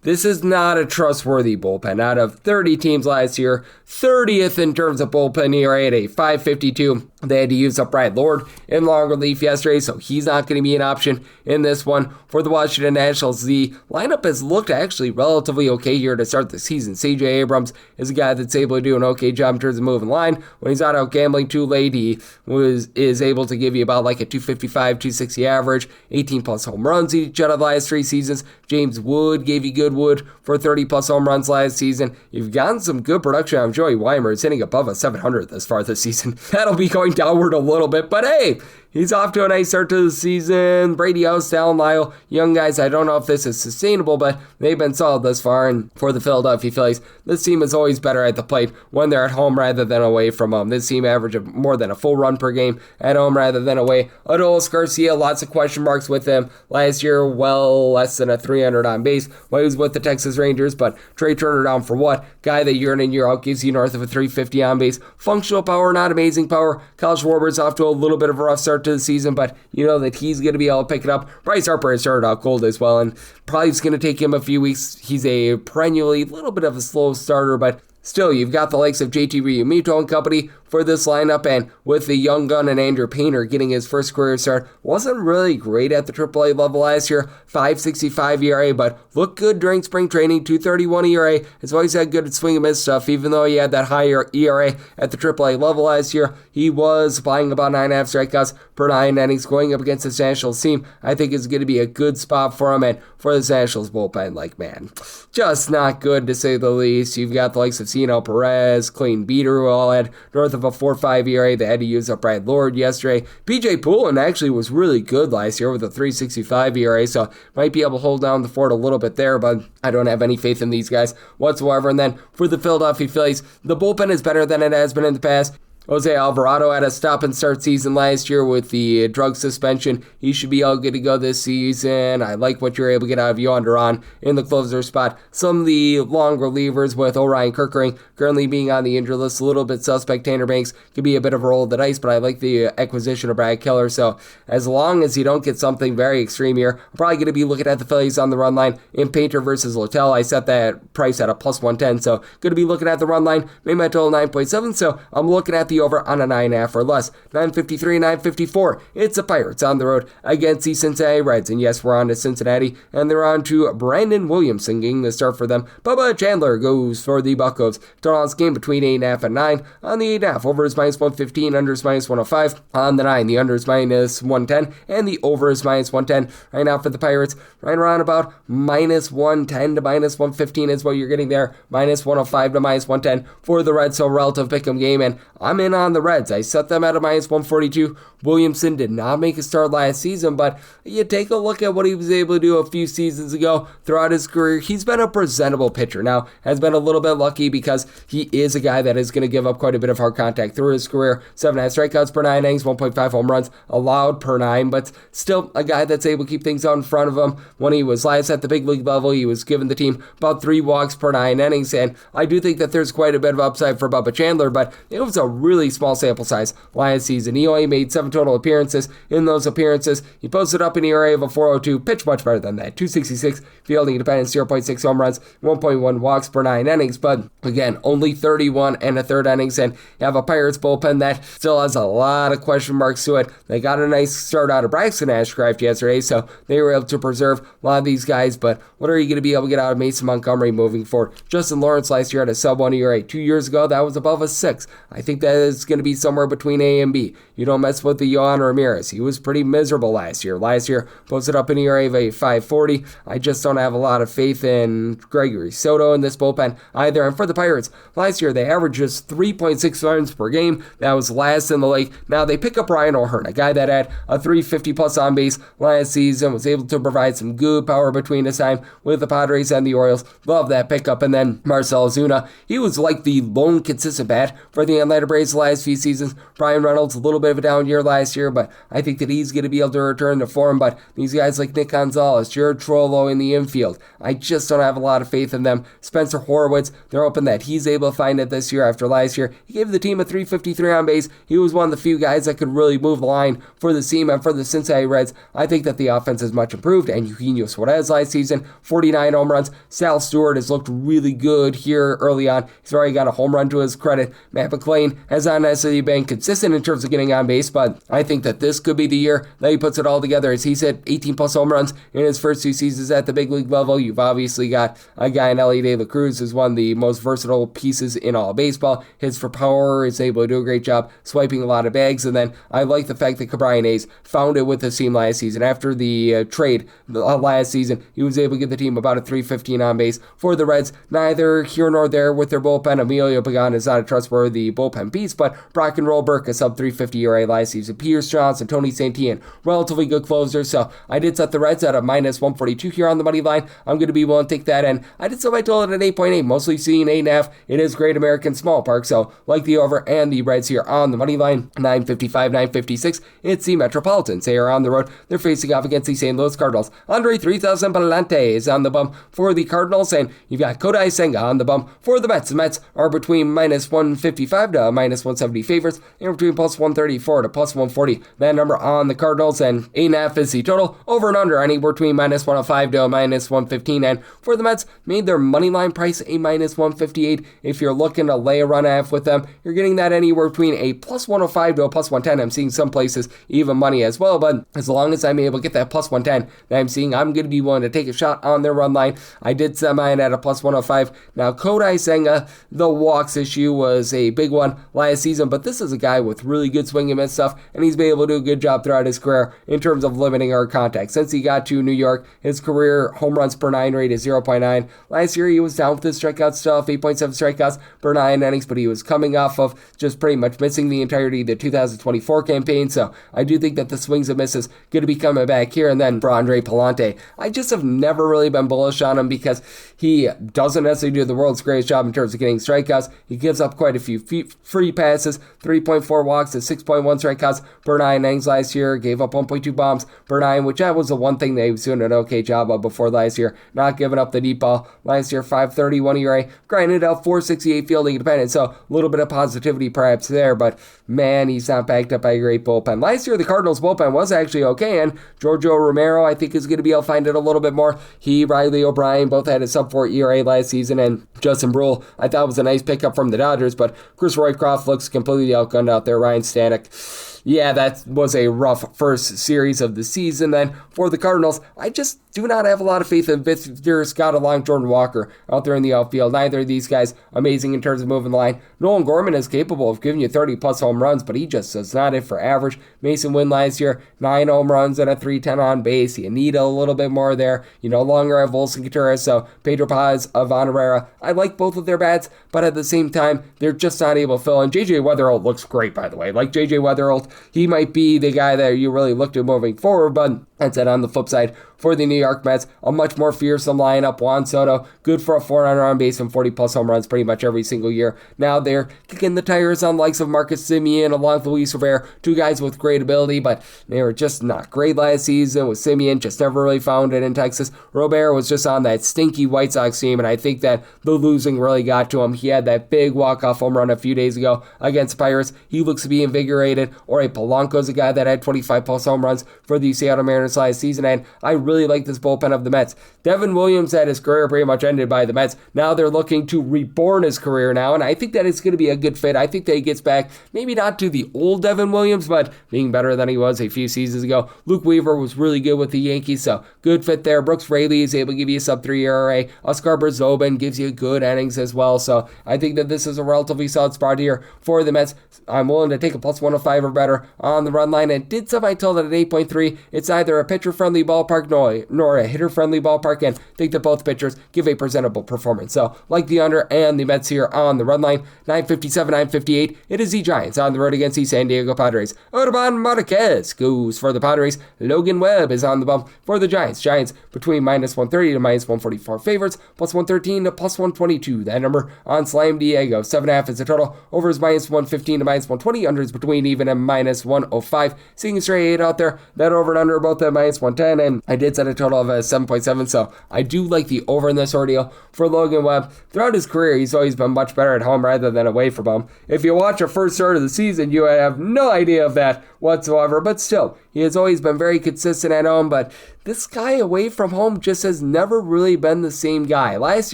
S2: this is not a trustworthy bullpen. Out of 30 teams last year, 30th in terms of bullpen ERA at a 5.52. They had to use up Brad Lord in long relief yesterday, so he's not going to be an option in this one for the Washington Nationals. The lineup has looked actually relatively okay here to start the season. C.J. Abrams is a guy that's able to do an okay job in terms of moving line. When he's not out gambling too late, he is able to give you about like a 255, 260 average, 18 plus home runs each out of the last 3 seasons. James Wood gave you good Wood for 30 plus home runs last season. You've gotten some good production out of Joey Weimer. Is hitting above a 700 this far this season. That'll be going downward a little bit, but hey, he's off to a nice start to the season. Brady House, Alan Lyle, young guys. I don't know if this is sustainable, but they've been solid thus far. And for the Philadelphia Phillies, this team is always better at the plate when they're at home rather than away from home. This team averaged more than a full run per game at home rather than away. Adolis Garcia, lots of question marks with him. Last year, well less than a 300 on base while he was with the Texas Rangers, but Trey Turner down for what? Guy that year in and year out gives you north of a 350 on base. Functional power, not amazing power. Kyle Schwarber's off to a little bit of a rough start to the season, but you know that he's going to be able to pick it up. Bryce Harper has started out cold as well, and probably it's going to take him a few weeks. He's a perennially little bit of a slow starter, but still, you've got the likes of JT Realmuto and company for this lineup, and with the young gun and Andrew Painter getting his first career start, wasn't really great at the AAA level last year, 5.65 ERA, but looked good during spring training, 2.31 ERA. Has always had good swing and miss stuff, even though he had that higher ERA at the AAA level last year. He was applying about 9.5 strikeouts per 9 innings going up against this Nationals team. I think is going to be a good spot for him, and for this Nationals bullpen, like, man, just not good to say the least. You've got the likes of Cino Perez, Clayton Beeter, who all had north of a 4.5 ERA. They had to use up Brad Lord yesterday. PJ Poulin actually was really good last year with a 3.65 ERA, so might be able to hold down the fort a little bit there, but I don't have any faith in these guys whatsoever. And then for the Philadelphia Phillies, the bullpen is better than it has been in the past. Jose Alvarado had a stop-and-start season last year with the drug suspension. He should be all good to go this season. I like what you're able to get out of Yohan Duran in the closer spot. Some of the long relievers with Orion Kerkering currently being on the injured list, a little bit suspect. Tanner Banks could be a bit of a roll of the dice, but I like the acquisition of Brad Keller. So as long as you don't get something very extreme here, I'm probably going to be looking at the Phillies on the run line in Painter versus Littell. I set that price at a +110, so going to be looking at the run line. Made my total 9.7, so I'm looking at the the over on a 9.5 or less. 9:53, 9:54. It's the Pirates on the road against the Cincinnati Reds. And yes, we're on to Cincinnati, and they're on to Brandon Williamson getting the start for them. Bubba Chandler goes for the Buccos. Total on this game between 8.5 and 9. On the 8.5, over is minus 115, under is minus 105. On the 9, the under is minus 110, and the over is minus 110. Right now for the Pirates, right around about minus 110 to minus 115 is what you're getting there. Minus 105 to minus 110 for the Reds, so relative pick'em game, and I'm in on the Reds. I set them at a minus 142. Williamson did not make a start last season, but you take a look at what he was able to do a few seasons ago throughout his career. He's been a presentable pitcher. Now, has been a little bit lucky because he is a guy that is going to give up quite a bit of hard contact through his career. 7.5 strikeouts per 9 innings, 1.5 home runs allowed per 9, but still a guy that's able to keep things out in front of him. When he was last at the big league level, he was giving the team about 3 walks per 9 innings, and I do think that there's quite a bit of upside for Bubba Chandler, but it was a really small sample size last season. He only made 7 total appearances. In those appearances, he posted up an ERA of a 4.02, pitched much better than that. 2.66 fielding independence, 0.6 home runs, 1.1 walks per 9 innings, but again, only 31 and a third innings, and you have a Pirates bullpen that still has a lot of question marks to it. They got a nice start out of Braxton Ashcraft yesterday, so they were able to preserve a lot of these guys, but what are you going to be able to get out of Mason Montgomery moving forward? Justin Lawrence last year had a sub-1 ERA. 2 years ago, that was above a 6. I think that is going to be somewhere between A and B. You don't mess with the Yohan Ramirez. He was pretty miserable last year. Last year, posted up an ERA of a 5.40. I just don't have a lot of faith in Gregory Soto in this bullpen either. And for the Pirates, last year they averaged just 3.6 runs per game. That was last in the league. Now they pick up Ryan O'Hearn, a guy that had a 350 plus on base last season, was able to provide some good power between his time with the Padres and the Orioles. Love that pickup. And then Marcell Ozuna, he was like the lone consistent bat for the Atlanta Braves the last few seasons. Brian Reynolds, a little bit of a down year last year, but I think that he's going to be able to return to form. But these guys like Nick Gonzalez, Jared Trollo in the infield, I just don't have a lot of faith in them. Spencer Horwitz, they're hoping that he's able to find it this year after last year. He gave the team a 353 on base. He was one of the few guys that could really move the line for the team, and for the Cincinnati Reds, I think that the offense is much improved. And Eugenio Suarez last season, 49 home runs. Sal Stewart has looked really good here early on. He's already got a home run to his credit. Matt McClain has not necessarily been consistent in terms of getting on base, but I think that this could be the year that he puts it all together, as he's hit 18 plus home runs in his first 2 seasons at the big league level. You've obviously got a guy in Ellie De La Cruz who's one of the most versatile pieces in all baseball. Hits for power, is able to do a great job swiping a lot of bags, and then I like the fact that Cabrian Hayes found it with his team last season. After the trade last season, he was able to get the team about a 315 on base. For the Reds, neither here nor there with their bullpen. Emilio Pagan is not a trustworthy bullpen piece, but Brock and Roll Burke, a sub 350 ERA last season. Pierce Johnson, Tony Santillan, relatively good closers, so I did set the Reds at a minus 142 here on the money line. I'm going to be willing to take that, and I did set my total at an 8.8, mostly seeing 8.5. It is Great American Small Park, so like the over and the Reds here on the money line. 9:55, 9:56. It's the Metropolitans. They are on the road. They're facing off against the St. Louis Cardinals. Andre 3000 Palante is on the bump for the Cardinals, and you've got Kodai Senga on the bump for the Mets. The Mets are between minus 155 to minus 170 favorites. They're between plus 134 to plus 140. That number on the Cardinals, and 8.5 is the total. Over and under anywhere between minus 105 to minus 115. And for the Mets, made their money line price a minus 158. If you're looking to lay a run half with them, you're getting that anywhere between a plus 105 to a plus 110. I'm seeing some places even money as well, but as long as I'm able to get that plus 110 that I'm seeing, I'm going to be willing to take a shot on their run line. I did set mine at a plus 105. Now, Kodai Senga, the walks issue was a big one last season, but this is a guy with really good swing and miss stuff, and he's been able to do a good job throughout his career in terms of limiting our contact. Since he got to New York, his career home runs per 9 rate is 0.9. Last year, he was down with his strikeout stuff, 8.7 strikeouts per 9 innings, but he was coming off of just pretty much missing the entirety of the 2024 campaign, so I do think that the swings and misses going to be coming back here. And then for Andre Palante, I just have never really been bullish on him because he doesn't necessarily do the world's greatest job in terms of getting strikeouts. He gives up quite a few free passes, 3.4 walks and 6.1 strikeouts per 9 innings last year, gave up 1.2 bombs per 9, which that was the one thing that he was doing an okay job of before last year, not giving up the deep ball. Last year, 5.31 ERA, grinded out 4.68 fielding independent, so a little bit of positivity perhaps there, but man, he's not backed up by a great bullpen. Last year, the Cardinals bullpen was actually okay, and Giorgio Romero, I think, is going to be able to find it a little bit more. He, Riley O'Brien, both had a sub-4 ERA last season, and Justin Brule, I thought was a nice pickup from the Dodgers, but Chris Roycroft, stuff looks completely outgunned out there. Ryan Stanek. Yeah, that was a rough first series of the season. Then for the Cardinals, I just do not have a lot of faith in Victor Scott along Jordan Walker out there in the outfield. Neither of these guys amazing in terms of moving the line. Nolan Gorman is capable of giving you 30-plus home runs, but he just does not hit for average. Mason Wynn last year, 9 home runs and a .310 on base. You need a little bit more there. You no longer have Wilson Contreras, so Pedro Paz, Ivan Herrera. I like both of their bats, but at the same time, they're just not able to fill. And J.J. Weatherholt looks great, by the way. Like J.J. Weatherholt, he might be the guy that you really look to moving forward, but that's it on the flip side. For the New York Mets, a much more fearsome lineup. Juan Soto, good for a 400 on base and 40-plus home runs pretty much every single year. Now they're kicking the tires on likes of Marcus Semien along with Luis Rivera, two guys with great ability, but they were just not great last season with Semien, just never really found it in Texas. Robert was just on that stinky White Sox team, and I think that the losing really got to him. He had that big walk-off home run a few days ago against the Pirates. He looks to be invigorated. Or a Polanco's a guy that had 25-plus home runs for the Seattle Mariners last season, and I really like this bullpen of the Mets. Devin Williams had his career pretty much ended by the Mets. Now they're looking to reborn his career now, and I think that it's going to be a good fit. I think that he gets back, maybe not to the old Devin Williams, but being better than he was a few seasons ago. Luke Weaver was really good with the Yankees, so good fit there. Brooks Raley is able to give you a sub-3 ERA. Oscar Brzobin gives you good innings as well, so I think that this is a relatively solid spot here for the Mets. I'm willing to take a plus 105 or better on the run line, and did somebody tell that at 8.3, it's either a pitcher-friendly ballpark nor a hitter-friendly ballpark, and think that both pitchers give a presentable performance. So, like the under and the Mets here on the run line, 957, 958, it is the Giants on the road against the San Diego Padres. Urban Marquez goes for the Padres. Logan Webb is on the bump for the Giants. Giants between minus 130 to minus 144 favorites, plus 113 to plus 122. That number on Slam Diego. 7.5 is the total. Over is minus 115 to minus 120. Under is between even and minus 105. Seeing a straight 8 out there. That over and under are both at minus 110, and I did set a total of 7.7, so I do like the over in this ordeal for Logan Webb. Throughout his career, he's always been much better at home rather than away from home. If you watch a first start of the season, you have no idea of that whatsoever, but still, he has always been very consistent at home, but this guy away from home just has never really been the same guy. Last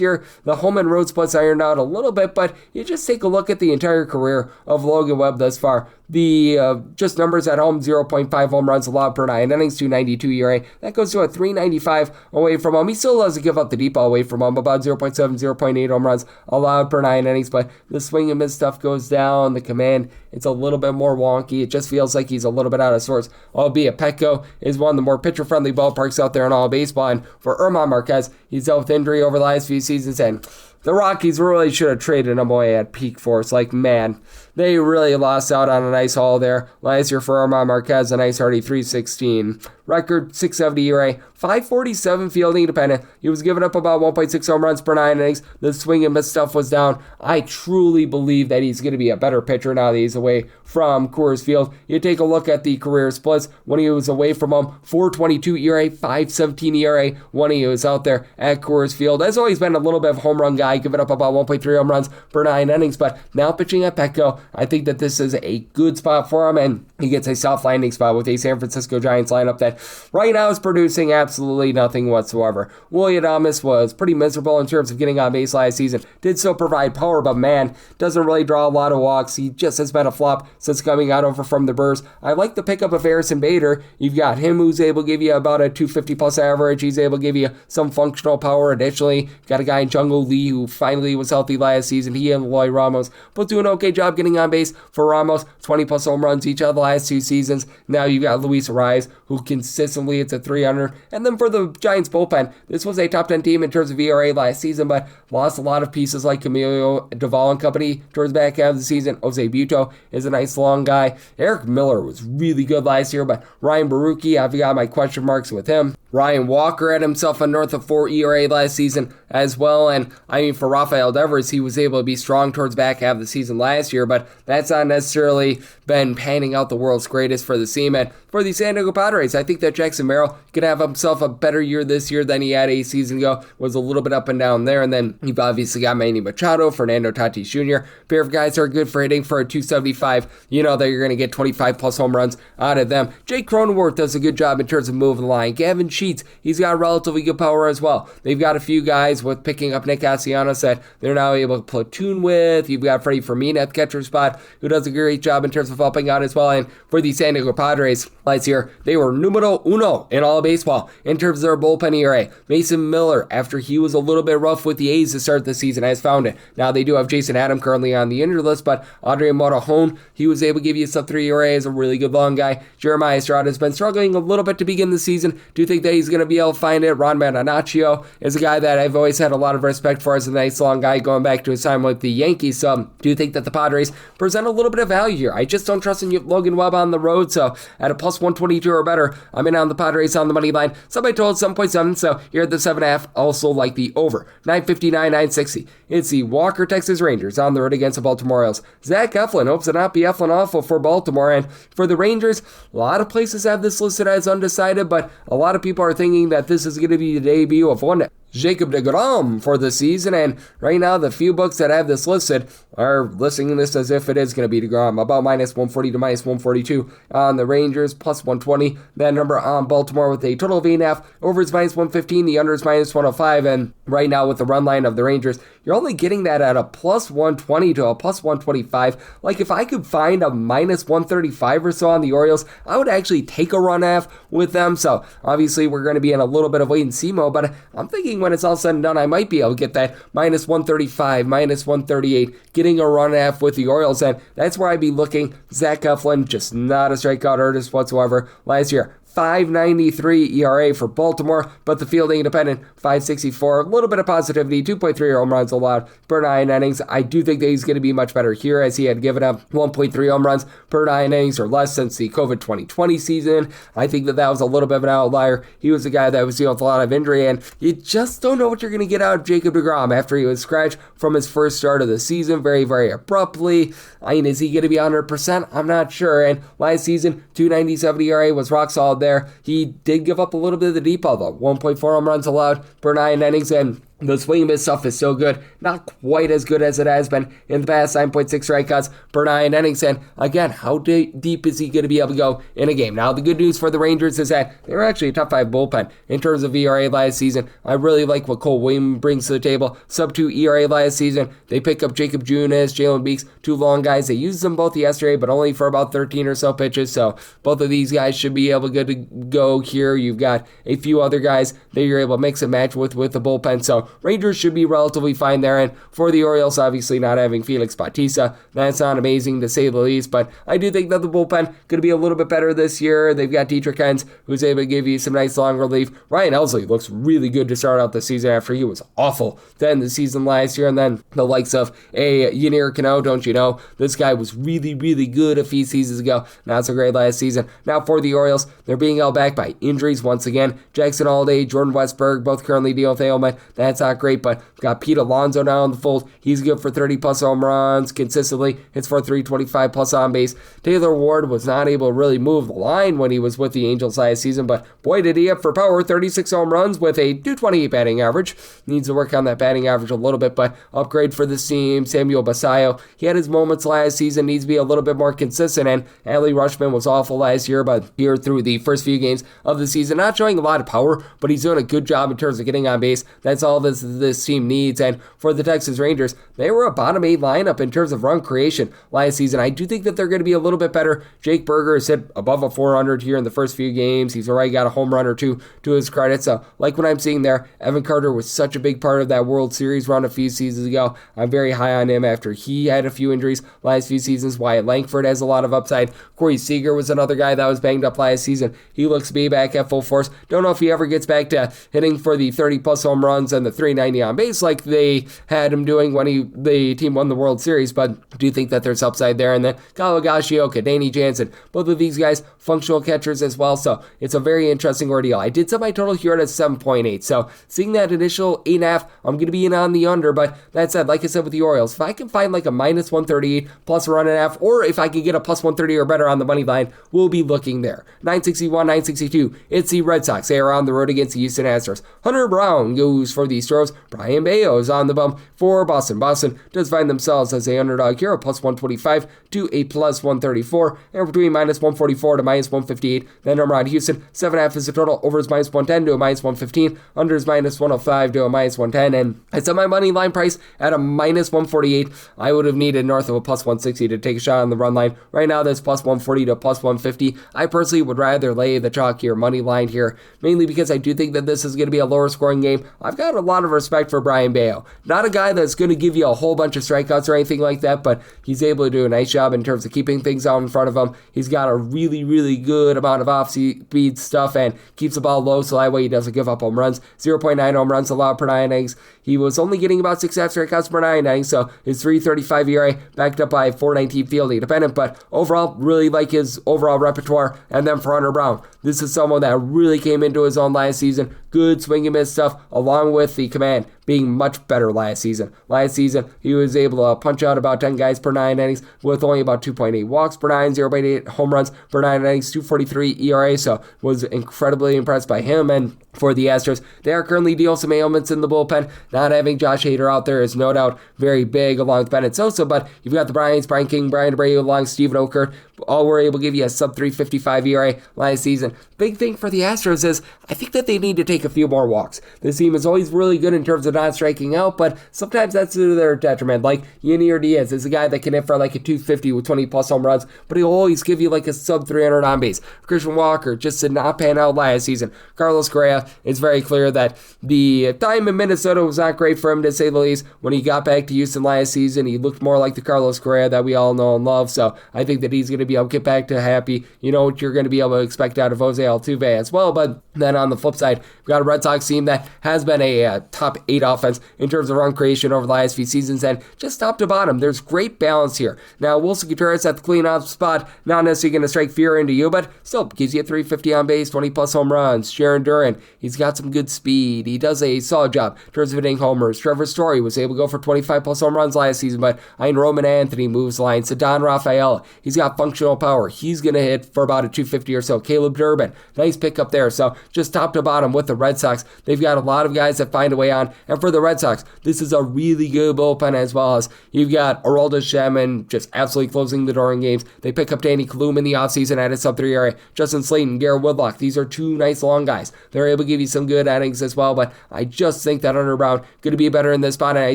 S2: year, the home and road splits ironed out a little bit, but you just take a look at the entire career of Logan Webb thus far. The just numbers at home, 0.5 home runs allowed per 9 innings, 292 ERA. That goes to a 395 away from home. He still doesn't give up the deep ball away from home, about 0.7, 0.8 home runs allowed per 9 innings, but the swing and miss stuff goes down. The command, it's a little bit more wonky. It just feels like he's a little bit out of sorts, albeit Petco is one of the more pitcher-friendly ballparks out there in all of baseball, and for Urman Marquez, he's dealt with injury over the last few seasons, and the Rockies really should have traded him away at peak force. Like, man, they really lost out on a nice haul there. Last year for Urman Marquez, a nice hearty 316. Record 670 ERA, 547 fielding independent. He was giving up about 1.6 home runs per 9 innings. The swing and miss stuff was down. I truly believe that he's going to be a better pitcher now that he's away from Coors Field. You take a look at the career splits when he was away from home, 422 ERA, 517 ERA when he was out there at Coors Field. Has always been a little bit of a home run guy, giving up about 1.3 home runs per 9 innings, but now pitching at Petco, I think that this is a good spot for him, and he gets a soft landing spot with a San Francisco Giants lineup that right now is producing absolutely nothing whatsoever. Willie Adames was pretty miserable in terms of getting on base last season. Did still provide power, but man, doesn't really draw a lot of walks. He just has been a flop since coming out over from the Brewers. I like the pickup of Harrison Bader. You've got him who's able to give you about a 250 plus average. He's able to give you some functional power. Additionally, got a guy in Jungle Lee who finally was healthy last season. He and Eloy Ramos both do an okay job getting on base. For Ramos, 20 plus home runs each of the last 2 seasons. Now you've got Luis Ariz, who consistently hits a 300. And then for the Giants bullpen, this was a top 10 team in terms of ERA last season, but lost a lot of pieces like Camilo Duvall and company towards the back half of the season. Jose Buto is a nice long guy. Eric Miller was really good last year, but Ryan Baruki, I've got my question marks with him. Ryan Walker had himself a north of 4 ERA last season as well, and I mean, for Rafael Devers, he was able to be strong towards back half of the season last year, but that's not necessarily been panning out the world's greatest for the team. And for the San Diego Padres, I think that Jackson Merrill could have himself a better year this year than he had a season ago. Was a little bit up and down there. And then you've obviously got Manny Machado, Fernando Tatis Jr., pair of guys who are good for hitting for a 275. You know that you're going to get 25 plus home runs out of them. Jake Cronenworth does a good job in terms of moving the line. Gavin Sheets, he's got relatively good power as well. They've got a few guys with picking up Nick Castellanos that they're now able to platoon with. You've got Freddie Fermin at the catcher spot, who does a great job in terms of helping out as well. And for the San Diego Padres, last year, they were numero uno in all of baseball in terms of their bullpen ERA. Mason Miller, after he was a little bit rough with the A's to start the season, has found it. Now they do have Jason Adam currently on the injured list, but Andre Morejon, he was able to give you a sub-3 ERA as a really good long guy. Jeremiah Estrada has been struggling a little bit to begin the season. Do you think that he's going to be able to find it? Ron Marinaccio is a guy that I've always had a lot of respect for as a nice long guy going back to his time with the Yankees. So do you think that the Padres present a little bit of value here? I just don't trust in Logan Webb on the road, so at a plus 122 or better, I'm in on the Padres on the money line. Somebody told 7.7, so here at the 7.5, also like the over. 959, 960. It's the Walker, Texas Rangers on the road against the Baltimore Orioles. Zach Eflin hopes to not be Eflin awful for Baltimore, and for the Rangers, a lot of places have this listed as undecided, but a lot of people are thinking that this is going to be the debut of one Jacob deGrom for the season, and right now the few books that have this listed are listing this as if it is going to be deGrom, about minus 140 to minus 142 on the Rangers, plus 120, that number on Baltimore with a total of 8.5, over is minus 115, the under is minus 105, and right now with the run line of the Rangers, you're only getting that at a plus 120 to a plus 125. Like if I could find a minus 135 or so on the Orioles, I would actually take a run half with them, so obviously we're going to be in a little bit of wait and see mode, but I'm thinking when it's all said and done, I might be able to get that minus 135, minus 138, getting a run half with the Orioles, and that's where I'd be looking. Zach Eflin, just not a strikeout artist whatsoever last year. 5.93 ERA for Baltimore, but the fielding independent, 5.64. A little bit of positivity, 2.3 home runs allowed per 9 innings. I do think that he's going to be much better here, as he had given up 1.3 home runs per 9 innings or less since the COVID 2020 season. I think that was a little bit of an outlier. He was a guy that was dealing with a lot of injury, and you just don't know what you're going to get out of Jacob deGrom after he was scratched from his first start of the season very, very abruptly. I mean, is he going to be 100%? I'm not sure. And last season, 2.97 ERA was rock solid there. He did give up a little bit of the deep ball though. 1.4 home runs allowed per 9 innings, and the swing and miss stuff is so good. Not quite as good as it has been in the past. 9.6 strikeouts per 9 innings. And again, how deep is he going to be able to go in a game? Now, the good news for the Rangers is that they were actually a top 5 bullpen in terms of ERA last season. I really like what Cole Williams brings to the table. Sub 2 ERA last season. They pick up Jacob Junis, Jalen Beeks, 2 long guys. They used them both yesterday, but only for about 13 or so pitches. So both of these guys should be able to go here. You've got a few other guys that you're able to mix and match with the bullpen. So Rangers should be relatively fine there, and for the Orioles, obviously not having Felix Bautista, that's not amazing to say the least, but I do think that the bullpen could be a little bit better this year. They've got Dietrich Hens, who's able to give you some nice long relief. Ryan Helsley looks really good to start out the season after he was awful to end the season last year, and then the likes of Yennier Cano, don't you know? This guy was really, really good a few seasons ago, not so great last season. Now for the Orioles, they're being held back by injuries once again. Jackson Alday, Jordan Westberg, both currently dealing with ailment. That's not great, but we've got Pete Alonso now in the fold. He's good for 30 plus home runs consistently. Hits for 325 plus on base. Taylor Ward was not able to really move the line when he was with the Angels last season, but boy did he have for power. 36 home runs with a 228 batting average. Needs to work on that batting average a little bit, but upgrade for this team. Samuel Basayo, he had his moments last season, needs to be a little bit more consistent, and Adley Rutschman was awful last year, but here through the first few games of the season, not showing a lot of power, but he's doing a good job in terms of getting on base. That's all this team needs. And for the Texas Rangers, they were a bottom 8 lineup in terms of run creation last season. I do think that they're going to be a little bit better. Jake Berger has hit above a 400 here in the first few games. He's already got a home run or two to his credit. So like what I'm seeing there, Evan Carter was such a big part of that World Series run a few seasons ago. I'm very high on him after he had a few injuries last few seasons. Wyatt Langford has a lot of upside. Corey Seager was another guy that was banged up last season. He looks to be back at full force. Don't know if he ever gets back to hitting for the 30 plus home runs and the a 390 on base like they had him doing when the team won the World Series, but I do think that there's upside there. And then Kyle Higashioka, Danny Jansen, both of these guys functional catchers as well, so it's a very interesting ordeal. I did set my total here at a 7.8, so seeing that initial 8.5, I'm going to be in on the under, but that said, like I said with the Orioles, if I can find like a minus 138 plus a run and a half, or if I can get a plus 130 or better on the money line, we'll be looking there. 961, 962, it's the Red Sox. They are on the road against the Houston Astros. Hunter Brown goes for the Astros. Brian Bayo is on the bump for Boston. Boston does find themselves as a underdog here, a plus 125 to a plus 134, and between minus 144 to minus 158. That number on Houston, 7.5 is the total. Over is minus 110 to a minus 115. Under is minus 105 to a minus 110. And I set my money line price at a minus 148. I would have needed north of a plus 160 to take a shot on the run line. Right now, that's plus 140 to plus 150. I personally would rather lay the chalk here, money line here, mainly because I do think that this is going to be a lower scoring game. I've got a lot of respect for Brian Bayo. Not a guy that's going to give you a whole bunch of strikeouts or anything like that, but he's able to do a nice job in terms of keeping things out in front of him. He's got a really, really good amount of off-speed stuff and keeps the ball low, so that way he doesn't give up home runs. 0.9 home runs allowed per 9 innings. He was only getting about 6 strikeouts per 9 innings, so his 3.35 ERA backed up by 4.19 fielding dependent, but overall, really like his overall repertoire. And then for Hunter Brown, this is someone that really came into his own last season. Good swing and miss stuff, along with the command being much better last season. Last season, he was able to punch out about 10 guys per 9 innings with only about 2.8 walks per 9, 0.8 home runs per 9 innings, 2.43 ERA, so was incredibly impressed by him. And for the Astros, they are currently dealing some ailments in the bullpen. Not having Josh Hader out there is no doubt very big, along with Bennett Sosa, but you've got the Bryants, Brian King, Brian Abreu, along Steven Okert, all were able to give you a sub 3.55 ERA last season. Big thing for the Astros is I think that they need to take a few more walks. This team is always really good in terms of not striking out, but sometimes that's to their detriment. Like Yanier Diaz is a guy that can hit for like a 250 with 20 plus home runs, but he'll always give you like a sub 300 on base. Christian Walker just did not pan out last season. Carlos Correa, it's very clear that the time in Minnesota was not great for him, to say the least. When he got back to Houston last season, he looked more like the Carlos Correa that we all know and love, so I think that he's going to be able to get back to happy. You know what you're going to be able to expect out of Jose Altuve as well, but then on the flip side, we've got a Red Sox team that has been a top 8 offense in terms of run creation over the last few seasons, and just top to bottom, there's great balance here. Now, Wilson Contreras at the cleanup spot, not necessarily going to strike fear into you, but still gives you a 350 on base, 20 plus home runs. Sharon Duran, he's got some good speed. He does a solid job in terms of hitting homers. Trevor Story was able to go for 25 plus home runs last season, but Roman Anthony moves the line. Ceddanne Rafaela, he's got functional power. He's going to hit for about a 250 or so. Caleb Durbin, nice pickup there. So just top to bottom with the Red Sox, they've got a lot of guys that find a way on. And for the Red Sox, this is a really good bullpen, as well as you've got Aroldis Chapman just absolutely closing the door in games. They pick up Danny Kalum in the offseason at a sub 3 ERA. Justin Slayton, Garrett Woodlock, these are two nice long guys. They're able to give you some good innings as well, but I just think that Hunter Brown going to be better in this spot, and I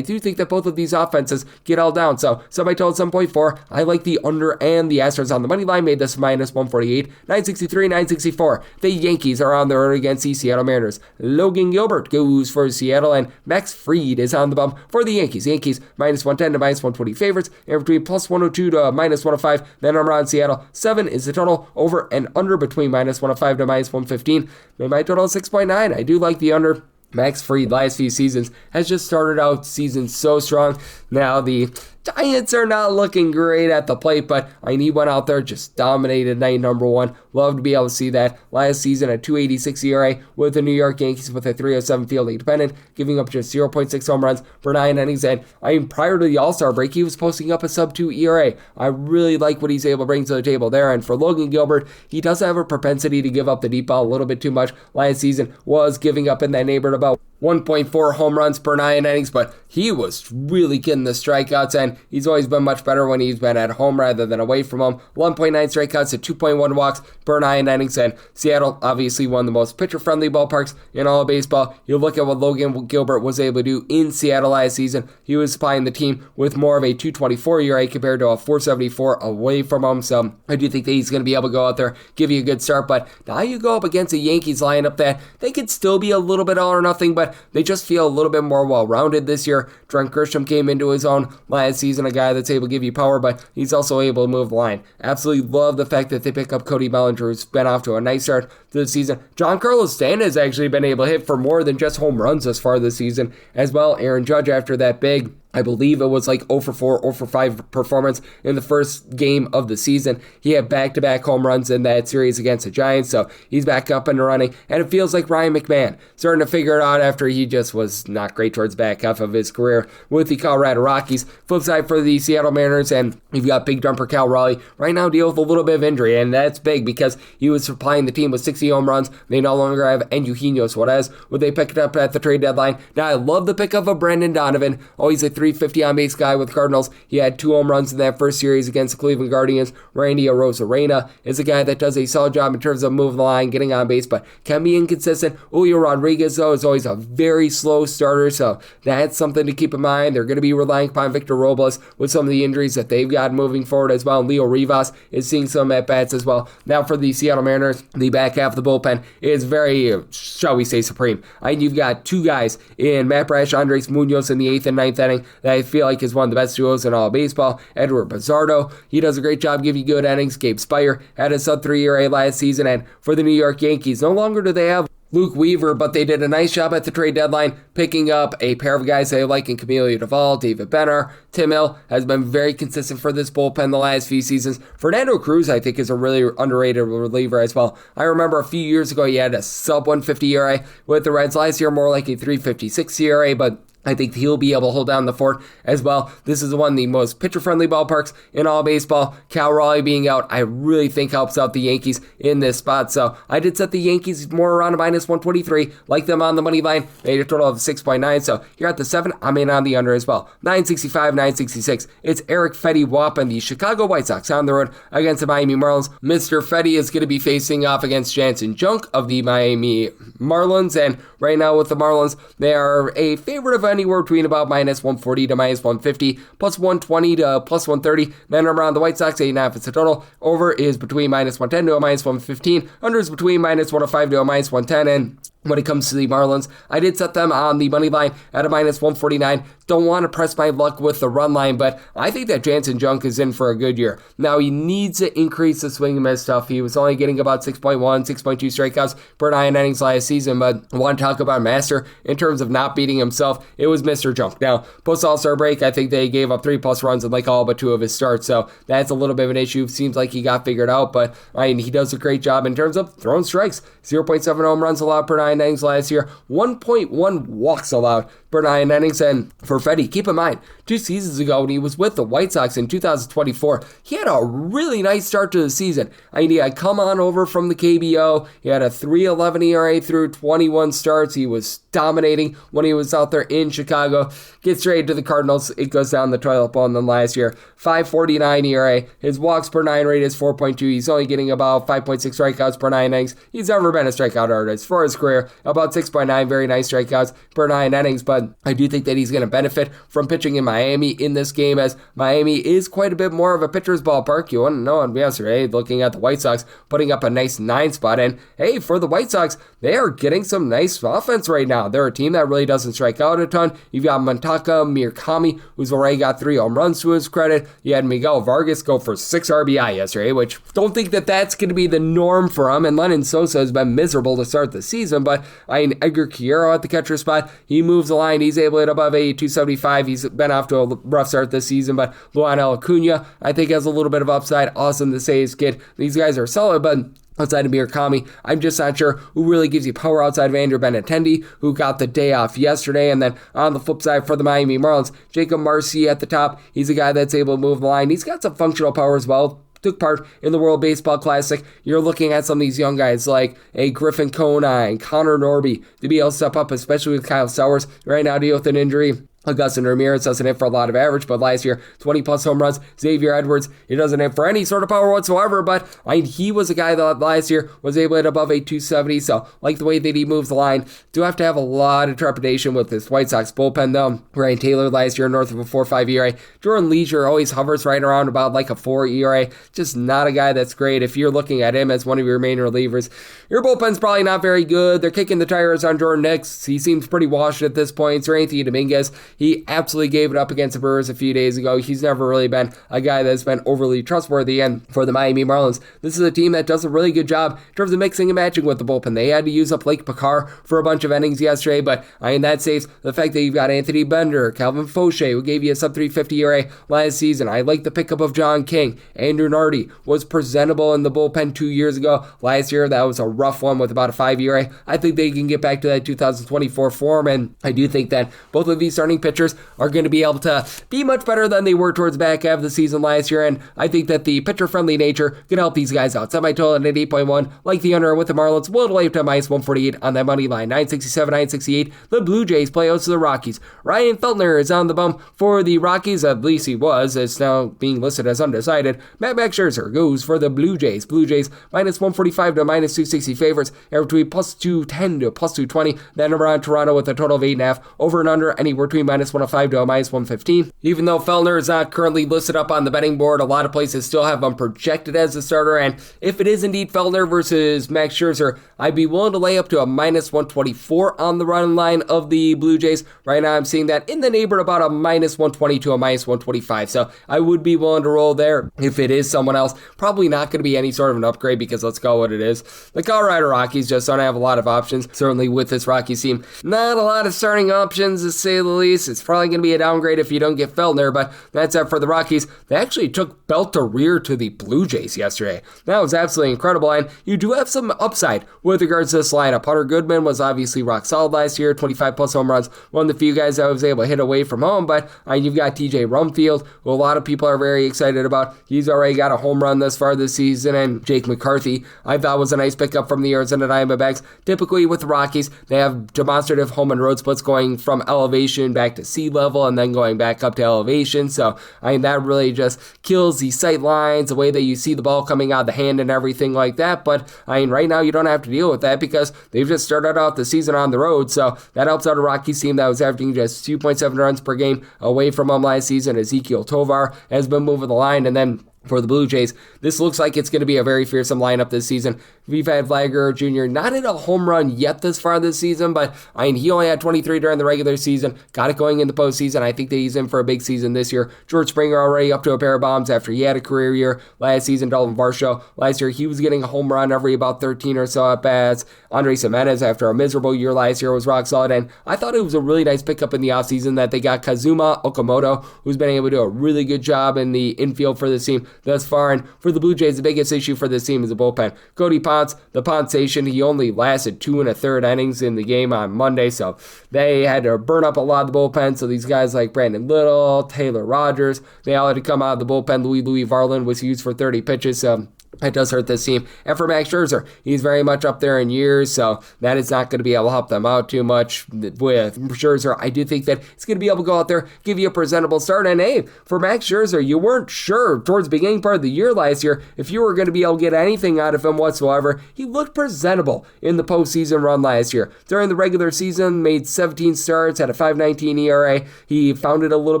S2: do think that both of these offenses get all down. So semi-total 7.4. I like the under and the Astros on the money line, made this minus 148. 963, 964. The Yankees are on the road against the Seattle Mariners. Logan Gilbert goes for Seattle, and Max Fried is on the bump for the Yankees. Yankees minus 110 to minus 120 favorites, and between plus 102 to minus 105. Then number on Seattle. 7 is the total. Over and under between minus 105 to minus 115. Made my total 6.9. I do like the under. Max Fried, last few seasons, has just started out seasons so strong. Now the Giants are not looking great at the plate, but he went out there, just dominated night number 1. Love to be able to see that. Last season, a 2.86 ERA with the New York Yankees with a 3.07 fielding dependent, giving up just 0.6 home runs per 9 innings. And prior to the All-Star break, he was posting up a sub-2 ERA. I really like what he's able to bring to the table there. And for Logan Gilbert, he does have a propensity to give up the deep ball a little bit too much. Last season was giving up in that neighborhood about 1.4 home runs per 9 innings, but he was really getting the strikeouts, and he's always been much better when he's been at home rather than away from home. 1.9 strikeouts to 2.1 walks per 9 innings, and Seattle, obviously one of the most pitcher-friendly ballparks in all of baseball. You look at what Logan Gilbert was able to do in Seattle last season. He was supplying the team with more of a 2.24 ERA compared to a 4.74 away from him, so I do think that he's going to be able to go out there, give you a good start, but now you go up against a Yankees lineup that they could still be a little bit all or nothing, but they just feel a little bit more well-rounded this year. Trent Grisham came into his own last season, a guy that's able to give you power, but he's also able to move the line. Absolutely love the fact that they pick up Cody Bellinger, who's been off to a nice start to the season. Giancarlo Stanton has actually been able to hit for more than just home runs thus far this season as well. Aaron Judge, after that big, I believe it was like 0 for 4, 0 for 5 performance in the first game of the season. He had back-to-back home runs in that series against the Giants, so he's back up and running. And it feels like Ryan McMahon starting to figure it out after he just was not great towards the back half of his career with the Colorado Rockies. Flip side for the Seattle Mariners, and you've got big jumper Cal Raleigh right now deal with a little bit of injury, and that's big because he was supplying the team with 60 home runs. They no longer have Eugenio Suarez, who they picked up at the trade deadline. Now, I love the pickup of Brendan Donovan. Always a 350 on-base guy with Cardinals. He had 2 home runs in that first series against the Cleveland Guardians. Randy Arozarena is a guy that does a solid job in terms of moving the line, getting on base, but can be inconsistent. Julio Rodriguez, though, is always a very slow starter, so that's something to keep in mind. They're going to be relying upon Victor Robles with some of the injuries that they've got moving forward as well. Leo Rivas is seeing some at-bats as well. Now for the Seattle Mariners, the back half of the bullpen is very, shall we say, supreme. You've got 2 guys in Matt Brash, Andres Munoz in the 8th and 9th inning that I feel like is one of the best duos in all of baseball. Edward Bazardo, he does a great job giving you good innings. Gabe Spire had a sub-3 ERA last season, and for the New York Yankees, no longer do they have Luke Weaver, but they did a nice job at the trade deadline picking up a pair of guys they like in Camilo Duvall, David Benner. Tim Hill has been very consistent for this bullpen the last few seasons. Fernando Cruz, I think, is a really underrated reliever as well. I remember a few years ago he had a sub-150 ERA with the Reds. Last year, more like a 356 ERA, but I think he'll be able to hold down the fort as well. This is one of the most pitcher-friendly ballparks in all baseball. Cal Raleigh being out, I really think helps out the Yankees in this spot. So I did set the Yankees more around a minus 123, like them on the money line, made a total of 6.9. So you're at the 7, I'm in on the under as well. 965, 966. It's Eric Fetty Wap and the Chicago White Sox on the road against the Miami Marlins. Mr. Fetty is going to be facing off against Jansen Junk of the Miami Marlins. And right now with the Marlins, they are a favorite of anywhere between about minus 140 to minus 150, plus 120 to plus 130. Then around the White Sox, 8.5 is the total. Over is between minus 110 to a minus 115. Under is between minus 105 to a minus 110. And when it comes to the Marlins, I did set them on the money line at a minus 149. Don't want to press my luck with the run line, but I think that Jansen Junk is in for a good year. Now, he needs to increase the swing and miss stuff. He was only getting about 6.1, 6.2 strikeouts per 9 innings last season, but I want to talk about master in terms of not beating himself. It was Mr. Junk. Now, post All-Star break, I think they gave up 3+ runs in like all but 2 of his starts, so that's a little bit of an issue. Seems like he got figured out, but he does a great job in terms of throwing strikes. 0.7 home runs allowed per 9 innings last year, 1.1 walks allowed per 9 innings. And for Fetty, keep in mind, 2 seasons ago when he was with the White Sox in 2024, he had a really nice start to the season. He had come on over from the KBO. He had a 3.11 ERA through 21 starts. He was dominating when he was out there in Chicago. Gets traded to the Cardinals. It goes down the toilet bowl. And then last year, 5.49 ERA. His walks per 9 rate is 4.2. He's only getting about 5.6 strikeouts per 9 innings. He's never been a strikeout artist for his career. About 6.9 very nice strikeouts per 9 innings. But I do think that he's going to benefit from pitching in Miami in this game, as Miami is quite a bit more of a pitcher's ballpark. You wouldn't know yesterday, looking at the White Sox putting up a nice 9 spot. And hey, for the White Sox, they are getting some nice offense right now. They're a team that really doesn't strike out a ton. You've got Montaka Murakami, who's already got 3 home runs to his credit. You had Miguel Vargas go for 6 RBI yesterday, which don't think that that's going to be the norm for him. And Lennon Sosa has been miserable to start the season, but Edgar Quiero at the catcher spot, he moves the line. He's able to hit above 275. He's been off to a rough start this season, but Luan Acuna, I think, has a little bit of upside. Awesome to say his kid. These guys are solid, but outside of Murakami, I'm just not sure who really gives you power outside of Andrew Benintendi, who got the day off yesterday. And then on the flip side for the Miami Marlins, Jacob Marcy at the top. He's a guy that's able to move the line. He's got some functional power as well. Took part in the World Baseball Classic. You're looking at some of these young guys like a Griffin Kona and Connor Norby to be able to step up, especially with Kyle Sowers right now deal with an injury. Augustin Ramirez doesn't hit for a lot of average, but last year, 20-plus home runs. Xavier Edwards, he doesn't hit for any sort of power whatsoever, but he was a guy that last year was able to hit above a 270, so like the way that he moves the line. Do have to have a lot of trepidation with this White Sox bullpen, though. Ryan Taylor last year, north of a 4.5 ERA. Jordan Leisure always hovers right around about like a 4 ERA. Just not a guy that's great. If you're looking at him as one of your main relievers, your bullpen's probably not very good. They're kicking the tires on Jordan Hicks. He seems pretty washed at this point. Sir Anthony Dominguez, he absolutely gave it up against the Brewers a few days ago. He's never really been a guy that's been overly trustworthy. And for the Miami Marlins, this is a team that does a really good job in terms of mixing and matching with the bullpen. They had to use up Blake Picard for a bunch of innings yesterday, but that saves the fact that you've got Anthony Bender, Calvin Fauché, who gave you a sub-350 ERA last season. I like the pickup of John King. Andrew Nardi was presentable in the bullpen 2 years ago. Last year, that was a rough one with about a 5 ERA. I think they can get back to that 2024 form, and I do think that both of these starting pitchers are going to be able to be much better than they were towards the back half of the season last year, and I think that the pitcher-friendly nature can help these guys out. Semi-total at 8.1, like the under with the Marlins, will delay up to minus 148 on that money line. 967, 968, the Blue Jays play host to the Rockies. Ryan Feltner is on the bump for the Rockies, at least he was. It's now being listed as undecided. Max Scherzer goes for the Blue Jays. Blue Jays minus 145 to minus 260 favorites, between plus 210 to plus 220. That number on Toronto with a total of 8.5. Over and under anywhere between minus 105 to a minus 115. Even though Feltner is not currently listed up on the betting board, a lot of places still have him projected as a starter, and if it is indeed Feltner versus Max Scherzer, I'd be willing to lay up to a minus 124 on the run line of the Blue Jays. Right now I'm seeing that in the neighborhood about a minus 120 to a minus 125, so I would be willing to roll there. If it is someone else, probably not going to be any sort of an upgrade, because let's go what it is. The Colorado Rockies just don't have a lot of options. Certainly with this Rockies team, not a lot of starting options to say the least. It's probably going to be a downgrade if you don't get Feltner, but that's it for the Rockies. They actually took belt to rear to the Blue Jays yesterday. That was absolutely incredible, and you do have some upside with regards to this lineup. Hunter Goodman was obviously rock solid last year, 25 plus home runs, one of the few guys that was able to hit away from home, but you've got TJ Rumfield, who a lot of people are very excited about. He's already got a home run thus far this season, and Jake McCarthy, I thought was a nice pickup from the Arizona Diamondbacks. Typically with the Rockies, they have demonstrative home and road splits going from elevation back to sea level and then going back up to elevation, so that really just kills the sight lines, the way that you see the ball coming out of the hand and everything like that, but right now you don't have to deal with that because they've just started off the season on the road, so that helps out a Rockies team that was averaging just 2.7 runs per game away from them last season. Ezekiel Tovar has been moving the line, and then for the Blue Jays, this looks like it's going to be a very fearsome lineup this season. We've had Vlager Jr. not hit a home run yet this far this season, but he only had 23 during the regular season. Got it going in the postseason. I think that he's in for a big season this year. George Springer already up to a pair of bombs after he had a career year last season. Dalton Varsho last year, he was getting a home run every about 13 or so at bats. Andres Gimenez, after a miserable year last year, was rock solid, and I thought it was a really nice pickup in the offseason that they got Kazuma Okamoto, who's been able to do a really good job in the infield for this team thus far. And for the Blue Jays, the biggest issue for this team is the bullpen. Cody Ponce, the Ponceation, he only lasted 2 1/3 innings in the game on Monday, so they had to burn up a lot of the bullpen. So these guys like Brandon Little, Taylor Rogers, they all had to come out of the bullpen. Louis Varland was used for 30 pitches, so it does hurt this team. And for Max Scherzer, he's very much up there in years, so that is not going to be able to help them out too much with Scherzer. I do think that he's going to be able to go out there, give you a presentable start. And hey, for Max Scherzer, you weren't sure towards the beginning part of the year last year if you were going to be able to get anything out of him whatsoever. He looked presentable in the postseason run last year. During the regular season, made 17 starts, had a 5.19 ERA. He found it a little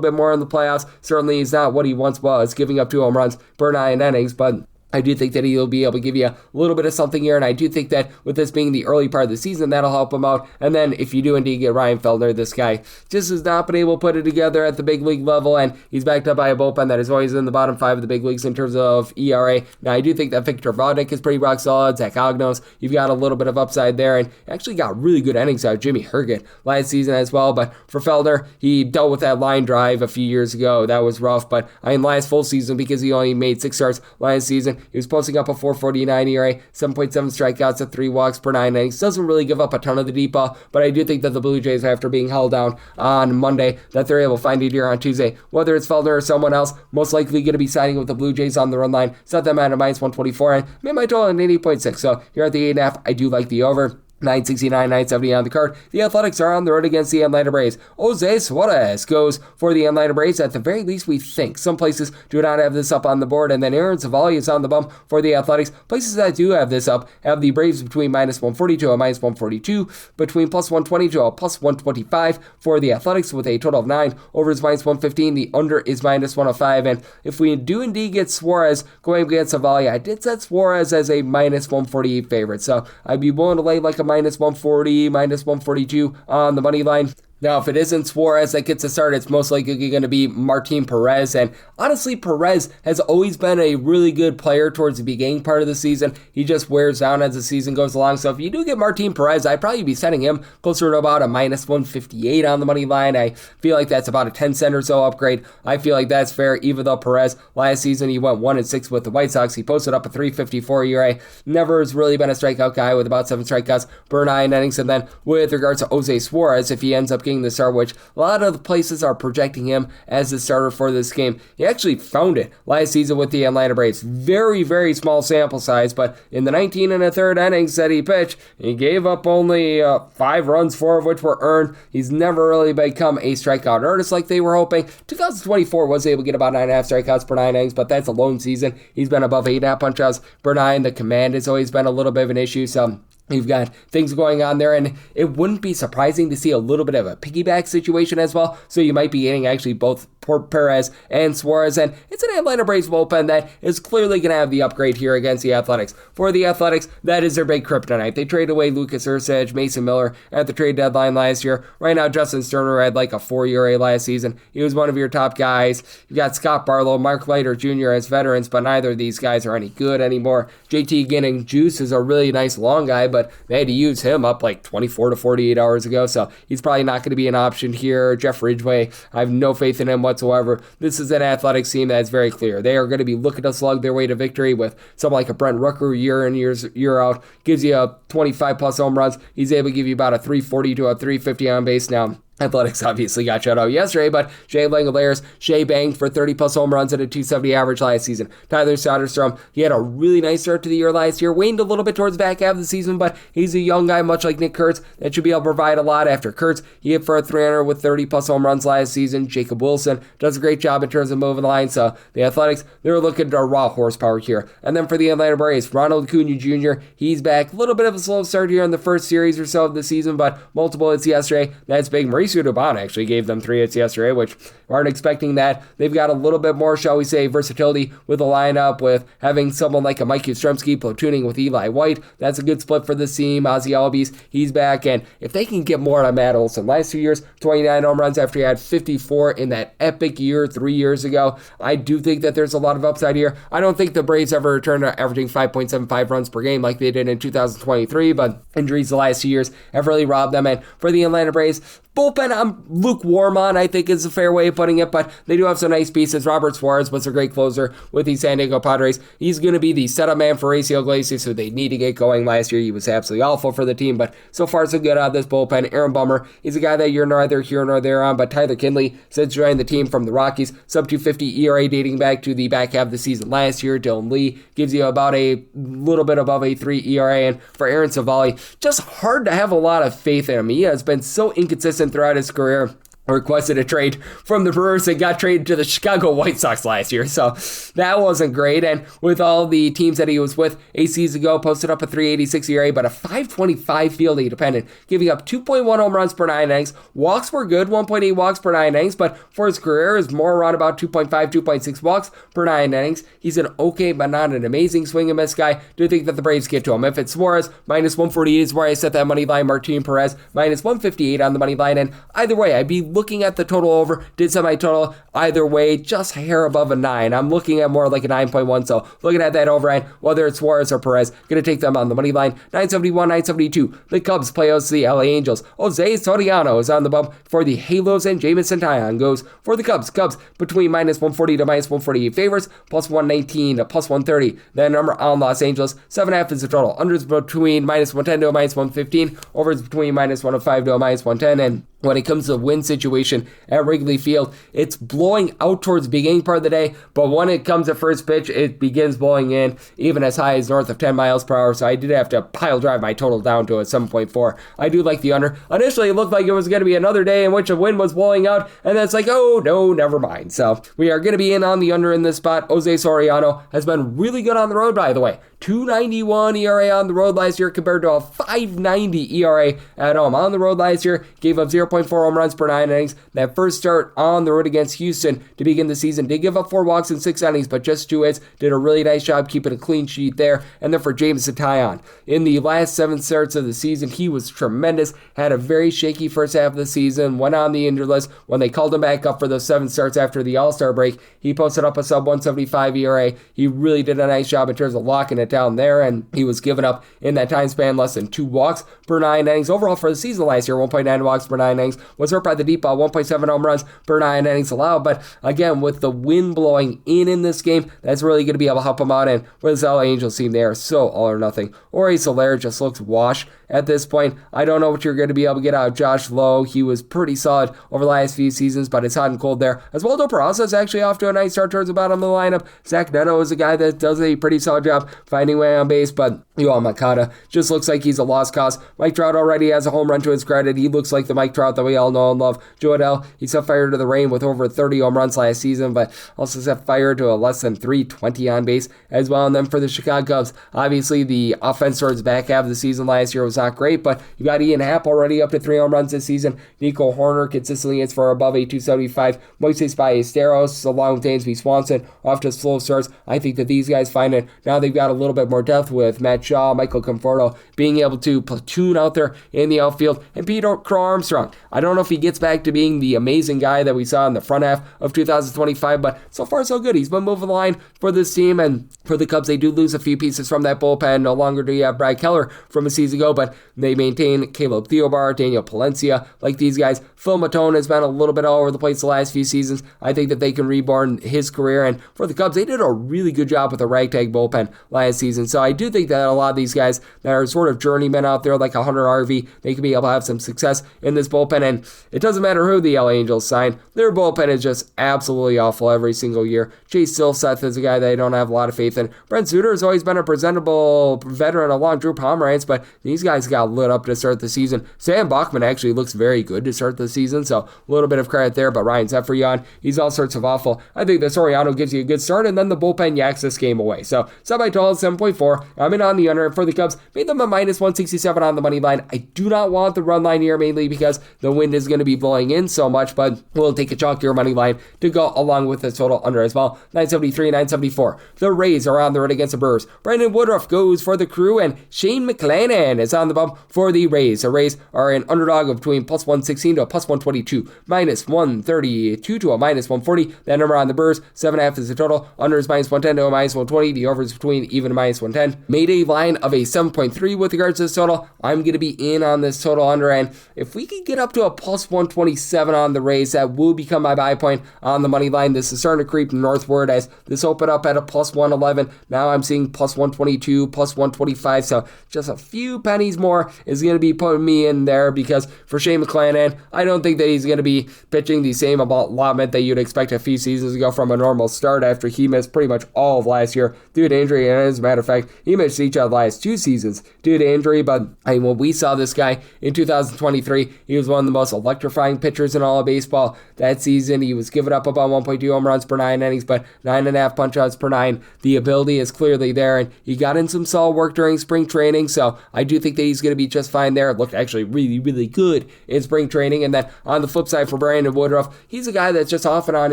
S2: bit more in the playoffs. Certainly he's not what he once was, giving up 2 home runs per 9 innings, but I do think that he'll be able to give you a little bit of something here, and I do think that with this being the early part of the season, that'll help him out. And then if you do indeed get Ryan Feltner, this guy just has not been able to put it together at the big league level, and he's backed up by a bullpen that is always in the bottom 5 of the big leagues in terms of ERA. Now, I do think that Victor Vodnik is pretty rock solid. Zach Ognos, you've got a little bit of upside there, and actually got really good innings out of Jimmy Herget last season as well. But for Feltner, he dealt with that line drive a few years ago. That was rough, but last full season, because he only made 6 starts last season, he was posting up a 4.49 ERA, 7.7 strikeouts at 3 walks per 9 innings. Doesn't really give up a ton of the deep ball, but I do think that the Blue Jays, after being held down on Monday, that they're able to find it here on Tuesday. Whether it's Feltner or someone else, most likely going to be signing with the Blue Jays on the run line. Set them at a minus 124 and made my total at 80.6. So here at the 8.5, I do like the over. 969, 970 on the card. The Athletics are on the road against the Atlanta Braves. Jose Suarez goes for the Atlanta Braves. At the very least, we think. Some places do not have this up on the board. And then Aaron Savali is on the bump for the Athletics. Places that do have this up have the Braves between minus 140 to a minus 142, between plus 120 to a plus 125 for the Athletics with a total of 9. Over is minus 115. The under is minus 105. And if we do indeed get Suarez going against Savali, I did set Suarez as a minus 148 favorite. So I'd be willing to lay like a minus 140, minus 142 on the money line. Now, if it isn't Suarez that gets a start, it's most likely going to be Martin Perez. And honestly, Perez has always been a really good player towards the beginning part of the season. He just wears down as the season goes along. So if you do get Martin Perez, I'd probably be setting him closer to about a minus 158 on the money line. I feel like that's about a 10 cent or so upgrade. I feel like that's fair, even though Perez, last season, he went 1-6 with the White Sox. He posted up a 3.54 ERA. Never has really been a strikeout guy with about 7 strikeouts per 9 innings. And then with regards to Jose Suarez, if he ends up getting the start, which a lot of the places are projecting him as the starter for this game. He actually found it last season with the Atlanta Braves. Very, very small sample size, but in the 19 1/3 innings that he pitched, he gave up only 5 runs, 4 of which were earned. He's never really become a strikeout artist like they were hoping. 2024 was able to get about 9.5 strikeouts per 9 innings, but that's a lone season. He's been above 8.5 punch-outs per 9. The command has always been a little bit of an issue, so you've got things going on there, and it wouldn't be surprising to see a little bit of a piggyback situation as well. So you might be getting actually both Perez and Suarez, and it's an Atlanta Braves bullpen that is clearly going to have the upgrade here against the Athletics. For the Athletics, that is their big kryptonite. They traded away Lucas Ursadge, Mason Miller at the trade deadline last year. Right now, Justin Sterner had like a 4 ERA last season. He was one of your top guys. You've got Scott Barlow, Mark Leiter Jr. as veterans, but neither of these guys are any good anymore. JT Ginning Juice is a really nice long guy, but they had to use him up like 24 to 48 hours ago, so he's probably not going to be an option here. Jeff Ridgway, I have no faith in him whatsoever. This is an Athletics team that is very clear. They are going to be looking to slug their way to victory with someone like a Brent Rooker year in, year out. Gives you a 25 plus home runs. He's able to give you about a 340 to a 350 on base now. Athletics obviously got shut out yesterday, but Shea Langoliers banged for 30 plus home runs at a 270 average last season. Tyler Soderstrom, he had a really nice start to the year last year, waned a little bit towards the back half of the season, but he's a young guy, much like Nick Kurtz, that should be able to provide a lot after Kurtz. He hit for a 300 with 30 plus home runs last season. Jacob Wilson does a great job in terms of moving the line, so the Athletics, they're looking to raw horsepower here. And then for the Atlanta Braves, Ronald Acuna Jr., he's back. A little bit of a slow start here in the first series or so of the season, but multiple hits yesterday. That's big. Mauricio Dubon actually gave them 3 hits yesterday, which aren't expecting that. They've got a little bit more, shall we say, versatility with the lineup, with having someone like a Mike Yastrzemski platooning with Eli White. That's a good split for this team. Ozzie Albies, he's back, and if they can get more out of Matt Olson, last 2 years, 29 home runs after he had 54 in that epic year 3 years ago, I do think that there's a lot of upside here. I don't think the Braves ever returned to averaging 5.75 runs per game like they did in 2023, but injuries the last 2 years have really robbed them, and for the Atlanta Braves, bullpen, I'm lukewarm on, I think is a fair way of putting it, but they do have some nice pieces. Robert Suarez was a great closer with the San Diego Padres. He's going to be the setup man for Raciel Iglesias, so they need to get going. Last year, he was absolutely awful for the team, but so far so good out of this bullpen. Aaron Bummer, he's a guy that you're neither here nor there on, but Tyler Kinley, since joining the team from the Rockies, sub 250 ERA dating back to the back half of the season last year. Dylan Lee gives you about a little bit above a 3 ERA, and for Aaron Savali, just hard to have a lot of faith in him. He has been so inconsistent throughout his career. Requested a trade from the Brewers and got traded to the Chicago White Sox last year, so that wasn't great. And with all the teams that he was with 8 seasons ago, posted up a 386 ERA, but a 525 fielding dependent, giving up 2.1 home runs per 9 innings. Walks were good, 1.8 walks per 9 innings, but for his career is more around about 2.5, 2.6 walks per 9 innings. He's an okay but not an amazing swing and miss guy. Do think that the Braves get to him. If it's Suarez, minus 148 is where I set that money line. Martin Perez, minus 158 on the money line, and either way, I'd be looking at the total over, did semi-total, either way, just hair above a 9. I'm looking at more like a 9.1, so looking at that over, and whether it's Suarez or Perez, going to take them on the money line. 971, 972. The Cubs play out to the LA Angels. Jose Soriano is on the bump for the Halos, and Jamison Taillon goes for the Cubs. Cubs between minus 140 to minus 148 favorites, plus 119 to plus 130. That number on Los Angeles, 7.5 is the total. Unders between minus 110 to a minus 115. Overs between minus 105 to a minus 110, and when it comes to win situation, situation at Wrigley Field. It's blowing out towards the beginning part of the day, but when it comes to first pitch, it begins blowing in even as high as north of 10 miles per hour. So I did have to pile drive my total down to a 7.4. I do like the under. Initially, it looked like it was going to be another day in which a wind was blowing out, and then it's like, oh, no, never mind. So we are going to be in on the under in this spot. Jose Soriano has been really good on the road, by the way. 2.91 ERA on the road last year compared to a 5.90 ERA at home. On the road last year, gave up 0.4 home runs per 9 innings. That first start on the road against Houston to begin the season did give up 4 walks in 6 innings, but just 2 hits. Did a really nice job keeping a clean sheet there. And then for James Taillon, in the last 7 starts of the season, he was tremendous. Had a very shaky first half of the season. Went on the injured list. When they called him back up for those 7 starts after the All-Star break, he posted up a sub 175 ERA. He really did a nice job in terms of locking it down there, and he was given up in that time span less than 2 walks per 9 innings. Overall for the season last year, 1.9 walks per 9 innings. Was hurt by the deep ball, 1.7 home runs per 9 innings allowed. But again, with the wind blowing in this game, that's really going to be able to help him out. And with this LA Angels team, they are so all or nothing. Ori Soler just looks washed at this point. I don't know what you're going to be able to get out of Josh Lowe. He was pretty solid over the last few seasons, but it's hot and cold there. Oswaldo Peraza is actually off to a nice start towards the bottom of the lineup. Zach Neto is a guy that does a pretty solid job finding way on base, but Yoel Moncada just looks like he's a lost cause. Mike Trout already has a home run to his credit. He looks like the Mike Trout that we all know and love. Joe Adell, he set fire to the rain with over 30 home runs last season, but also set fire to a less than 320 on base as well. And then for the Chicago Cubs, obviously the offense towards the back half of the season last year was not great, but you got Ian Happ already up to 3 home runs this season. Nico Horner consistently hits for above a 275. Moises Ballesteros along with Dansby Swanson off to slow starts. I think that these guys find it. Now they've got a little bit more depth with Matt Shaw, Michael Conforto being able to platoon out there in the outfield, and Peter Crow Armstrong. I don't know if he gets back to being the amazing guy that we saw in the front half of 2025, but so far so good. He's been moving the line for this team, and for the Cubs, they do lose a few pieces from that bullpen. No longer do you have Brad Keller from a season ago, but they maintain Caleb Theobar, Daniel Palencia, like these guys. Phil Matone has been a little bit all over the place the last few seasons. I think that they can reborn his career, and for the Cubs, they did a really good job with a ragtag bullpen last season, so I do think that a lot of these guys that are sort of journeymen out there, like a Hunter Harvey, they can be able to have some success in this bullpen, and it doesn't matter who the LA Angels sign. Their bullpen is just absolutely awful every single year. Chase Silseth is a guy that I don't have a lot of faith in. Brent Suter has always been a presentable veteran along Drew Pomeranz, but these guys got lit up to start the season. Sam Bachman actually looks very good to start the season, so a little bit of credit there, but Ryan Zephyrion, he's all sorts of awful. I think that Soriano gives you a good start, and then the bullpen yaks this game away. So, set by total 7.4. I'm in on the under, and for the Cubs, made them a minus 167 on the money line. I do not want the run line here, mainly because the wind is going to be blowing in so much, but we'll take a chalkier money line to go along with the total under as well. 973, 974. The Rays are on the road against the Brewers. Brandon Woodruff goes for the Crew, and Shane McClanahan is on the bump for the Rays. The Rays are an underdog of between plus 116 to a plus 122, minus 132 to a minus 140. That number on the Brewers, 7.5 is the total. Under is minus 110 to a minus 120. The over is between even and minus 110. Made a line of a 7.3 with regards to this total. I'm going to be in on this total under, and if we can get up to a plus 127 on the Rays, that will become my buy point on the money line. This is starting to creep northward as this opened up at a plus 111. Now I'm seeing plus 122, plus 125, so just a few pennies more is going to be putting me in there, because for Shane McClanahan, I don't think that he's going to be pitching the same allotment that you'd expect a few seasons ago from a normal start after he missed pretty much all of last year due to injury, and as a matter of fact, he missed each of the last 2 seasons due to injury. But when we saw this guy in 2023, he was one of the most electrifying pitchers in all of baseball that season. He was giving up about 1.2 home runs per 9 innings, but 9.5 punch outs per 9. The ability is clearly there, and he got in some solid work during spring training, so I do think that he's going to be just fine there. It looked actually really, really good in spring training. And then on the flip side for Brandon Woodruff, he's a guy that's just off and on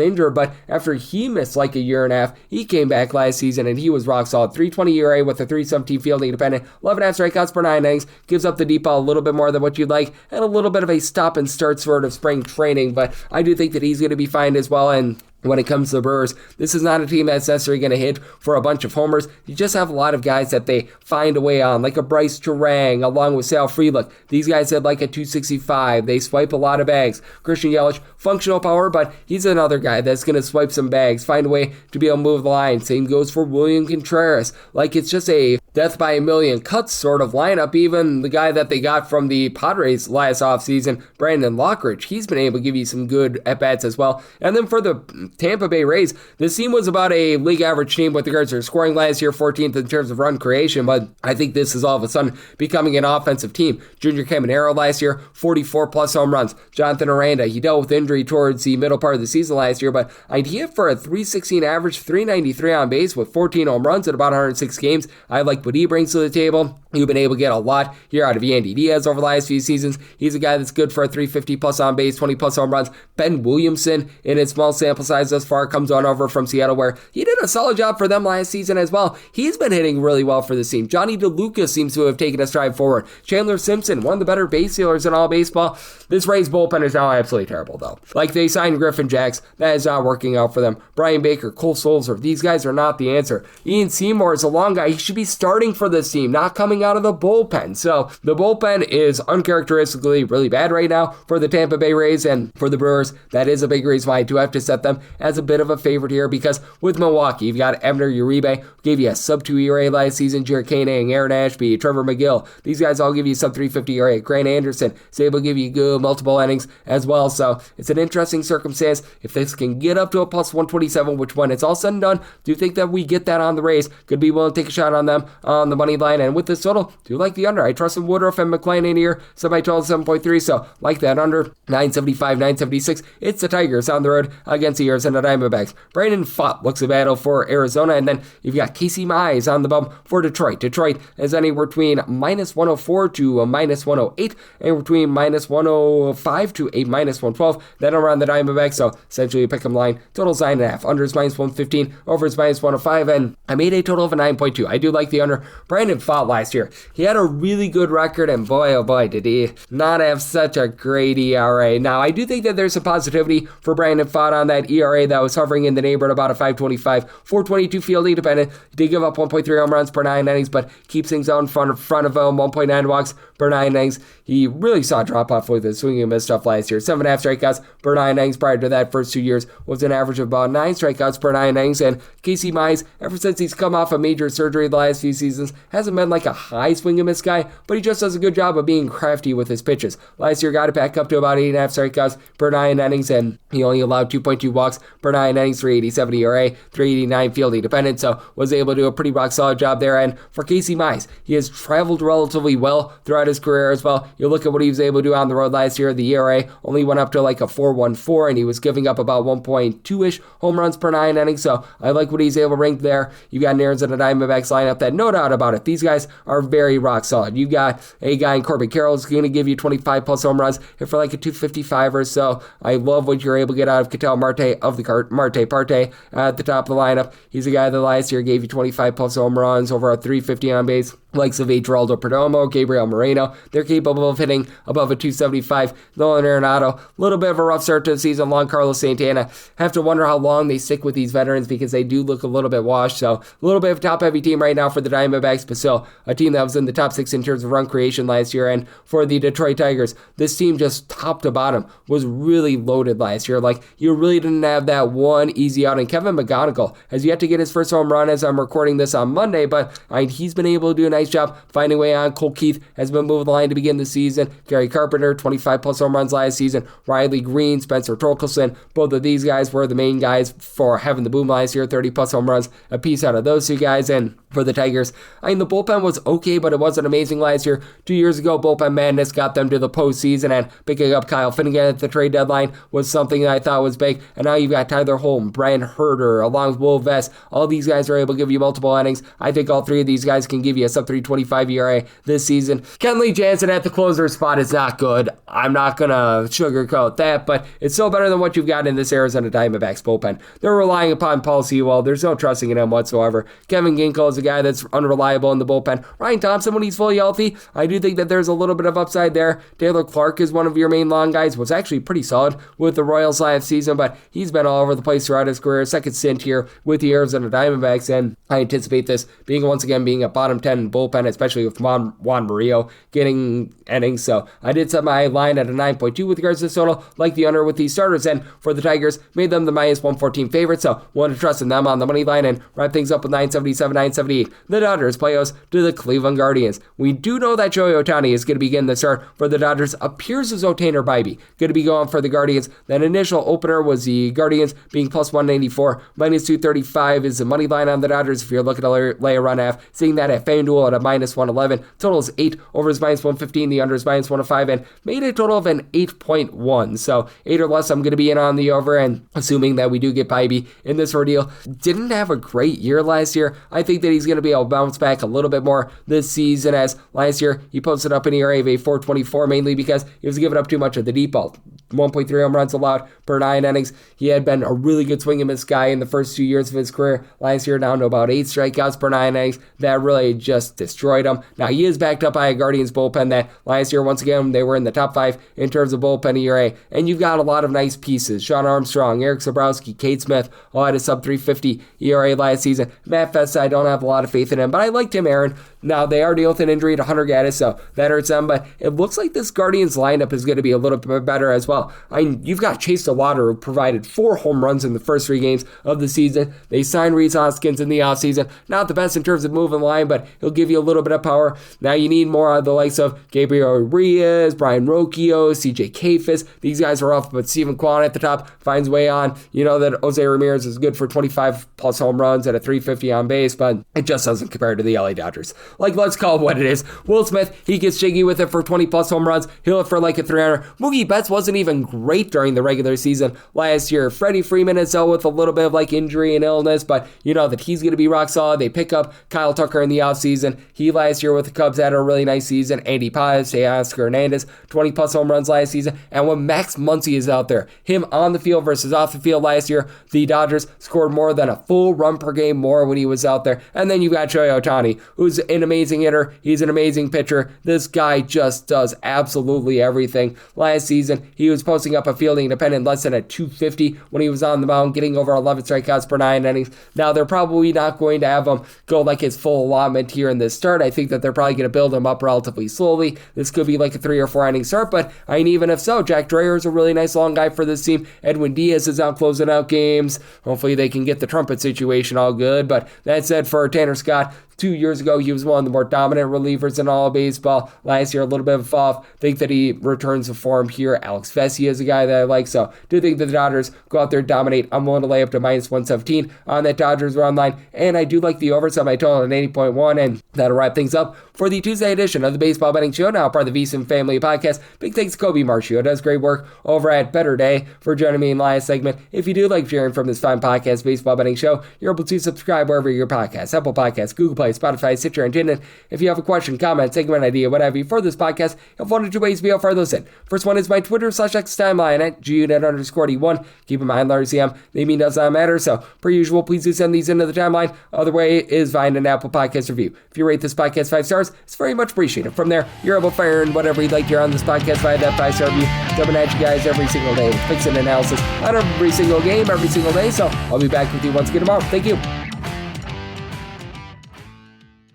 S2: injured, but after he missed like a year and a half, he came back last season and he was rock solid. 320 ERA with a 317 fielding dependent, 11.5 strikeouts per 9 innings, gives up the deep ball a little bit more than what you'd like, and a little bit of a stop and start sort of spring training, but I do think that he's going to be fine as well. And when it comes to the Brewers, this is not a team that's necessarily going to hit for a bunch of homers. You just have a lot of guys that they find a way on, like a Bryce Terang, along with Sal Frelick. These guys had like a 265. They swipe a lot of bags. Christian Yelich, functional power, but he's another guy that's going to swipe some bags, find a way to be able to move the line. Same goes for William Contreras. Like, it's just a death by a million cuts sort of lineup. Even the guy that they got from the Padres last offseason, Brandon Lockridge, he's been able to give you some good at-bats as well. And then for the Tampa Bay Rays, this team was about a league average team with regards to scoring last year, 14th in terms of run creation, but I think this is all of a sudden becoming an offensive team. Junior Caminero last year, 44 plus home runs. Jonathan Aranda, he dealt with injury towards the middle part of the season last year, but he hit for a 316 average, 393 on base with 14 home runs in about 106 games. I like what he brings to the table. You've been able to get a lot here out of Yandy Diaz over the last few seasons. He's a guy that's good for a 350 plus on base, 20 plus home runs. Ben Williamson, in his small sample size thus far, comes on over from Seattle, where he did a solid job for them last season as well. He's been hitting really well for this team. Johnny DeLuca seems to have taken a stride forward. Chandler Simpson, one of the better base stealers in all baseball. This Rays bullpen is now absolutely terrible, though. Like, they signed Griffin Jacks. That is not working out for them. Brian Baker, Cole Sulzer, these guys are not the answer. Ian Seymour is a long guy. He should be starting for this team, not coming out of the bullpen. So the bullpen is uncharacteristically really bad right now for the Tampa Bay Rays, and for the Brewers, that is a big reason why I do have to set them as a bit of a favorite here, because with Milwaukee, you've got Abner Uribe, who gave you a sub-2 ERA last season, Jared Koenig, Aaron Ashby, Trevor McGill. These guys all give you sub-350 ERA. Grant Anderson is able to give you good multiple innings as well, so it's an interesting circumstance. If this can get up to a plus 127, which when it's all said and done, do you think that we get that on the Rays? Could be willing to take a shot on them on the money line, and with this total, do you like the under? I trust in Woodruff and McClain in here, semi-total 7.3, so like that under. 975, 976. It's the Tigers on the road against the Arizona Diamondbacks. Brandon Pfaadt looks a battle for Arizona, and then you've got Casey Mize on the bump for Detroit. Detroit is anywhere between minus 104 to a minus 108, and between minus 105 to a minus 112. Then around the Diamondbacks, so essentially a pick 'em line. Total's 9.5. Under is minus 115, over is minus 105, and I made a total of a 9.2. I do like the under. Brandon Pfaadt last year, he had a really good record, and boy, oh boy, did he not have such a great ERA. Now, I do think that there's some positivity for Brandon Pfaadt on that ERA that was hovering in the neighborhood about a 5.25, 4.22 fielding dependent. He did give up 1.3 home runs per 9 innings, but keeps things out in front of him, 1.9 walks per 9 innings. He really saw a drop-off with his swinging and miss stuff last year. 7.5 strikeouts per 9 innings prior to that first 2 years was an average of about 9 strikeouts per 9 innings, and Casey Mize, ever since he's come off a major surgery the last few seasons, hasn't been like a high swing and miss guy, but he just does a good job of being crafty with his pitches. Last year got it back up to about 8.5 strikeouts per 9 innings, and he only allowed 2.2 walks per 9 innings, 3.87 ERA, 3.89 fielding dependent, so was able to do a pretty rock solid job there. And for Casey Mize, he has traveled relatively well throughout his career as well. You look at what he was able to do on the road last year, the ERA only went up to like a 4.14, and he was giving up about 1.2-ish home runs per 9 innings, so I like what he's able to rank there. You got an Arizona Diamondbacks lineup that, no doubt about it, these guys are very rock solid. You got a guy in Corbin Carroll who's going to give you 25 plus home runs, hit for like a 255 or so. I love what you're able to get out of Ketel Marte of the Marte Parte at the top of the lineup. He's a guy that last year gave you 25 plus home runs, over a 350 on base. Likes of Geraldo Perdomo, Gabriel Moreno, they're capable of hitting above a 275. Nolan Arenado, a little bit of a rough start to the season. Long Carlos Santana. Have to wonder how long they stick with these veterans because they do look a little bit washed. So a little bit of a top-heavy team right now for the Diamondbacks, but still a team that was in the top 6 in terms of run creation last year. And for the Detroit Tigers, this team just top to bottom was really loaded last year. Like, you really didn't have that one easy out. And Kevin McGonigal has yet to get his first home run as I'm recording this on Monday, but he's been able to do a nice job finding a way on. Cole Keith has been moving the line to begin the season. Gary Carpenter, 25 plus home runs last season. Riley Green, Spencer Torkelson, both of these guys were the main guys for having the boom last year, 30 plus home runs a piece out of those two guys. And for the Tigers, the bullpen was okay, but it wasn't amazing last year. 2 years ago, bullpen madness got them to the postseason, and picking up Kyle Finnegan at the trade deadline was something that I thought was big. And now you've got Tyler Holm, Brian Herter, along with Will Vest. All these guys are able to give you multiple innings. I think all three of these guys can give you a sub-325 ERA this season. Kenley Jansen at the closer spot is not good. I'm not going to sugarcoat that, but it's still better than what you've got in this Arizona Diamondbacks bullpen. They're relying upon Paul Sewell. There's no trusting in him whatsoever. Kevin Ginkel is a guy that's unreliable in the bullpen. Ryan Thompson, when he's fully healthy, I do think that there's a little bit of upside there. Taylor Clark is one of your main long guys, was actually pretty solid with the Royals last season, but he's been all over the place throughout his career. Second stint here with the Arizona Diamondbacks, and I anticipate this being once again being a bottom 10 bullpen bullpen, especially with Juan Murillo getting innings. So I did set my line at a 9.2 with regards to this total, like the under with the starters. And for the Tigers, made them the minus 114 favorite. So wanted to trust in them on the money line and wrap things up with 977, 978. The Dodgers play host to the Cleveland Guardians. We do know that Shohei Ohtani is going to be getting the start for the Dodgers. Appears as though Tanner Bybee going to be going for the Guardians. That initial opener was the Guardians being plus 194. Minus 235 is the money line on the Dodgers if you're looking to lay a run half. Seeing that at FanDuel at a minus 111. Total is 8. Over is minus 115. The under is minus 105. And made a total of an 8.1. So 8 or less I'm going to be in on the over. And assuming that we do get Bybee in this ordeal. Didn't have a great year last year. I think that he's going to be able to bounce back a little bit more this season, as last year he posted up an ERA of a 4.24 mainly because he was giving up too much of the deep ball. 1.3 home runs allowed per 9 innings. He had been a really good swing and miss guy in the first 2 years of his career. Last year down to about 8 strikeouts per 9 innings. That really just destroyed him. Now he is backed up by a Guardians bullpen that last year, once again, they were in the top 5 in terms of bullpen ERA. And you've got a lot of nice pieces. Sean Armstrong, Eric Zabrowski, Cade Smith all had a sub 350 ERA last season. Matt Festa, I don't have a lot of faith in him, but I liked Tim Aaron. Now they are dealing with an injury to Hunter Gaddis, so that hurts them, but it looks like this Guardians lineup is going to be a little bit better as well. You've got Chase DeLauder, who provided 4 home runs in the first 3 games of the season. They signed Rhys Hoskins in the offseason. Not the best in terms of moving line, but he'll give you a little bit of power. Now you need more out of the likes of Gabriel Reyes, Brian Rocchio, CJ Kafis. These guys are off, but Steven Kwan at the top finds way on. You know that Jose Ramirez is good for 25 plus home runs at a 350 on base, but it just doesn't compare to the LA Dodgers. Like, let's call it what it is. Will Smith, he gets jiggy with it for 20 plus home runs. He'll hit for like a 300. Mookie Betts wasn't even great during the regular season last year. Freddie Freeman has dealt with a little bit of like injury and illness, but you know that he's going to be rock solid. They pick up Kyle Tucker in the offseason. He last year with the Cubs had a really nice season. Andy Paz, Oscar Hernandez, 20 plus home runs last season. And when Max Muncy is out there, him on the field versus off the field last year, the Dodgers scored more than a full run per game more when he was out there. And then you got Shohei Ohtani, who's an amazing hitter. He's an amazing pitcher. This guy just does absolutely everything. Last season, he was posting up a fielding independent less than a 250 when he was on the mound, getting over 11 strikeouts per 9 innings. Now, they're probably not going to have him go like his full allotment here in this start. I think that they're probably going to build him up relatively slowly. This could be like a 3 or 4 inning start, but I mean, even if so, Jack Dreyer is a really nice long guy for this team. Edwin Diaz is out closing out games. Hopefully they can get the trumpet situation all good, but that said, for Tanner Scott, 2 years ago, he was one of the more dominant relievers in all of baseball. Last year, a little bit of a fall. Think that he returns to form here. Alex Vesia is a guy that I like, so do think that the Dodgers go out there and dominate. I'm willing to lay up to minus 117 on that Dodgers run line, and I do like the over, so my total at 80.1, and that'll wrap things up for the Tuesday edition of the Baseball Betting Show, now part of the VSiN Family Podcast. Big thanks to Colby Marchio. Does great work over at Better Day for joining me in the last segment. If you do like hearing from this fine podcast, Baseball Betting Show, you're able to subscribe wherever your podcasts, Apple Podcasts, Google Play, Spotify, Stitcher, and TuneIn. If you have a question, comment, segment idea, whatever you for this podcast, you have 1 or 2 ways to be able to fire those in. First one is my Twitter/X timeline at GUNet_D1. Keep in mind, Larry CM, naming does not matter, so per usual, please do send these into the timeline. Other way is find an Apple Podcast review. If you rate this podcast 5 stars, it's very much appreciated. From there, you're able to fire in whatever you'd like to hear on this podcast via that 5-star review. Coming at you guys every single day with picks and analysis on every single game, every single day. So I'll be back with you once again tomorrow. Thank you.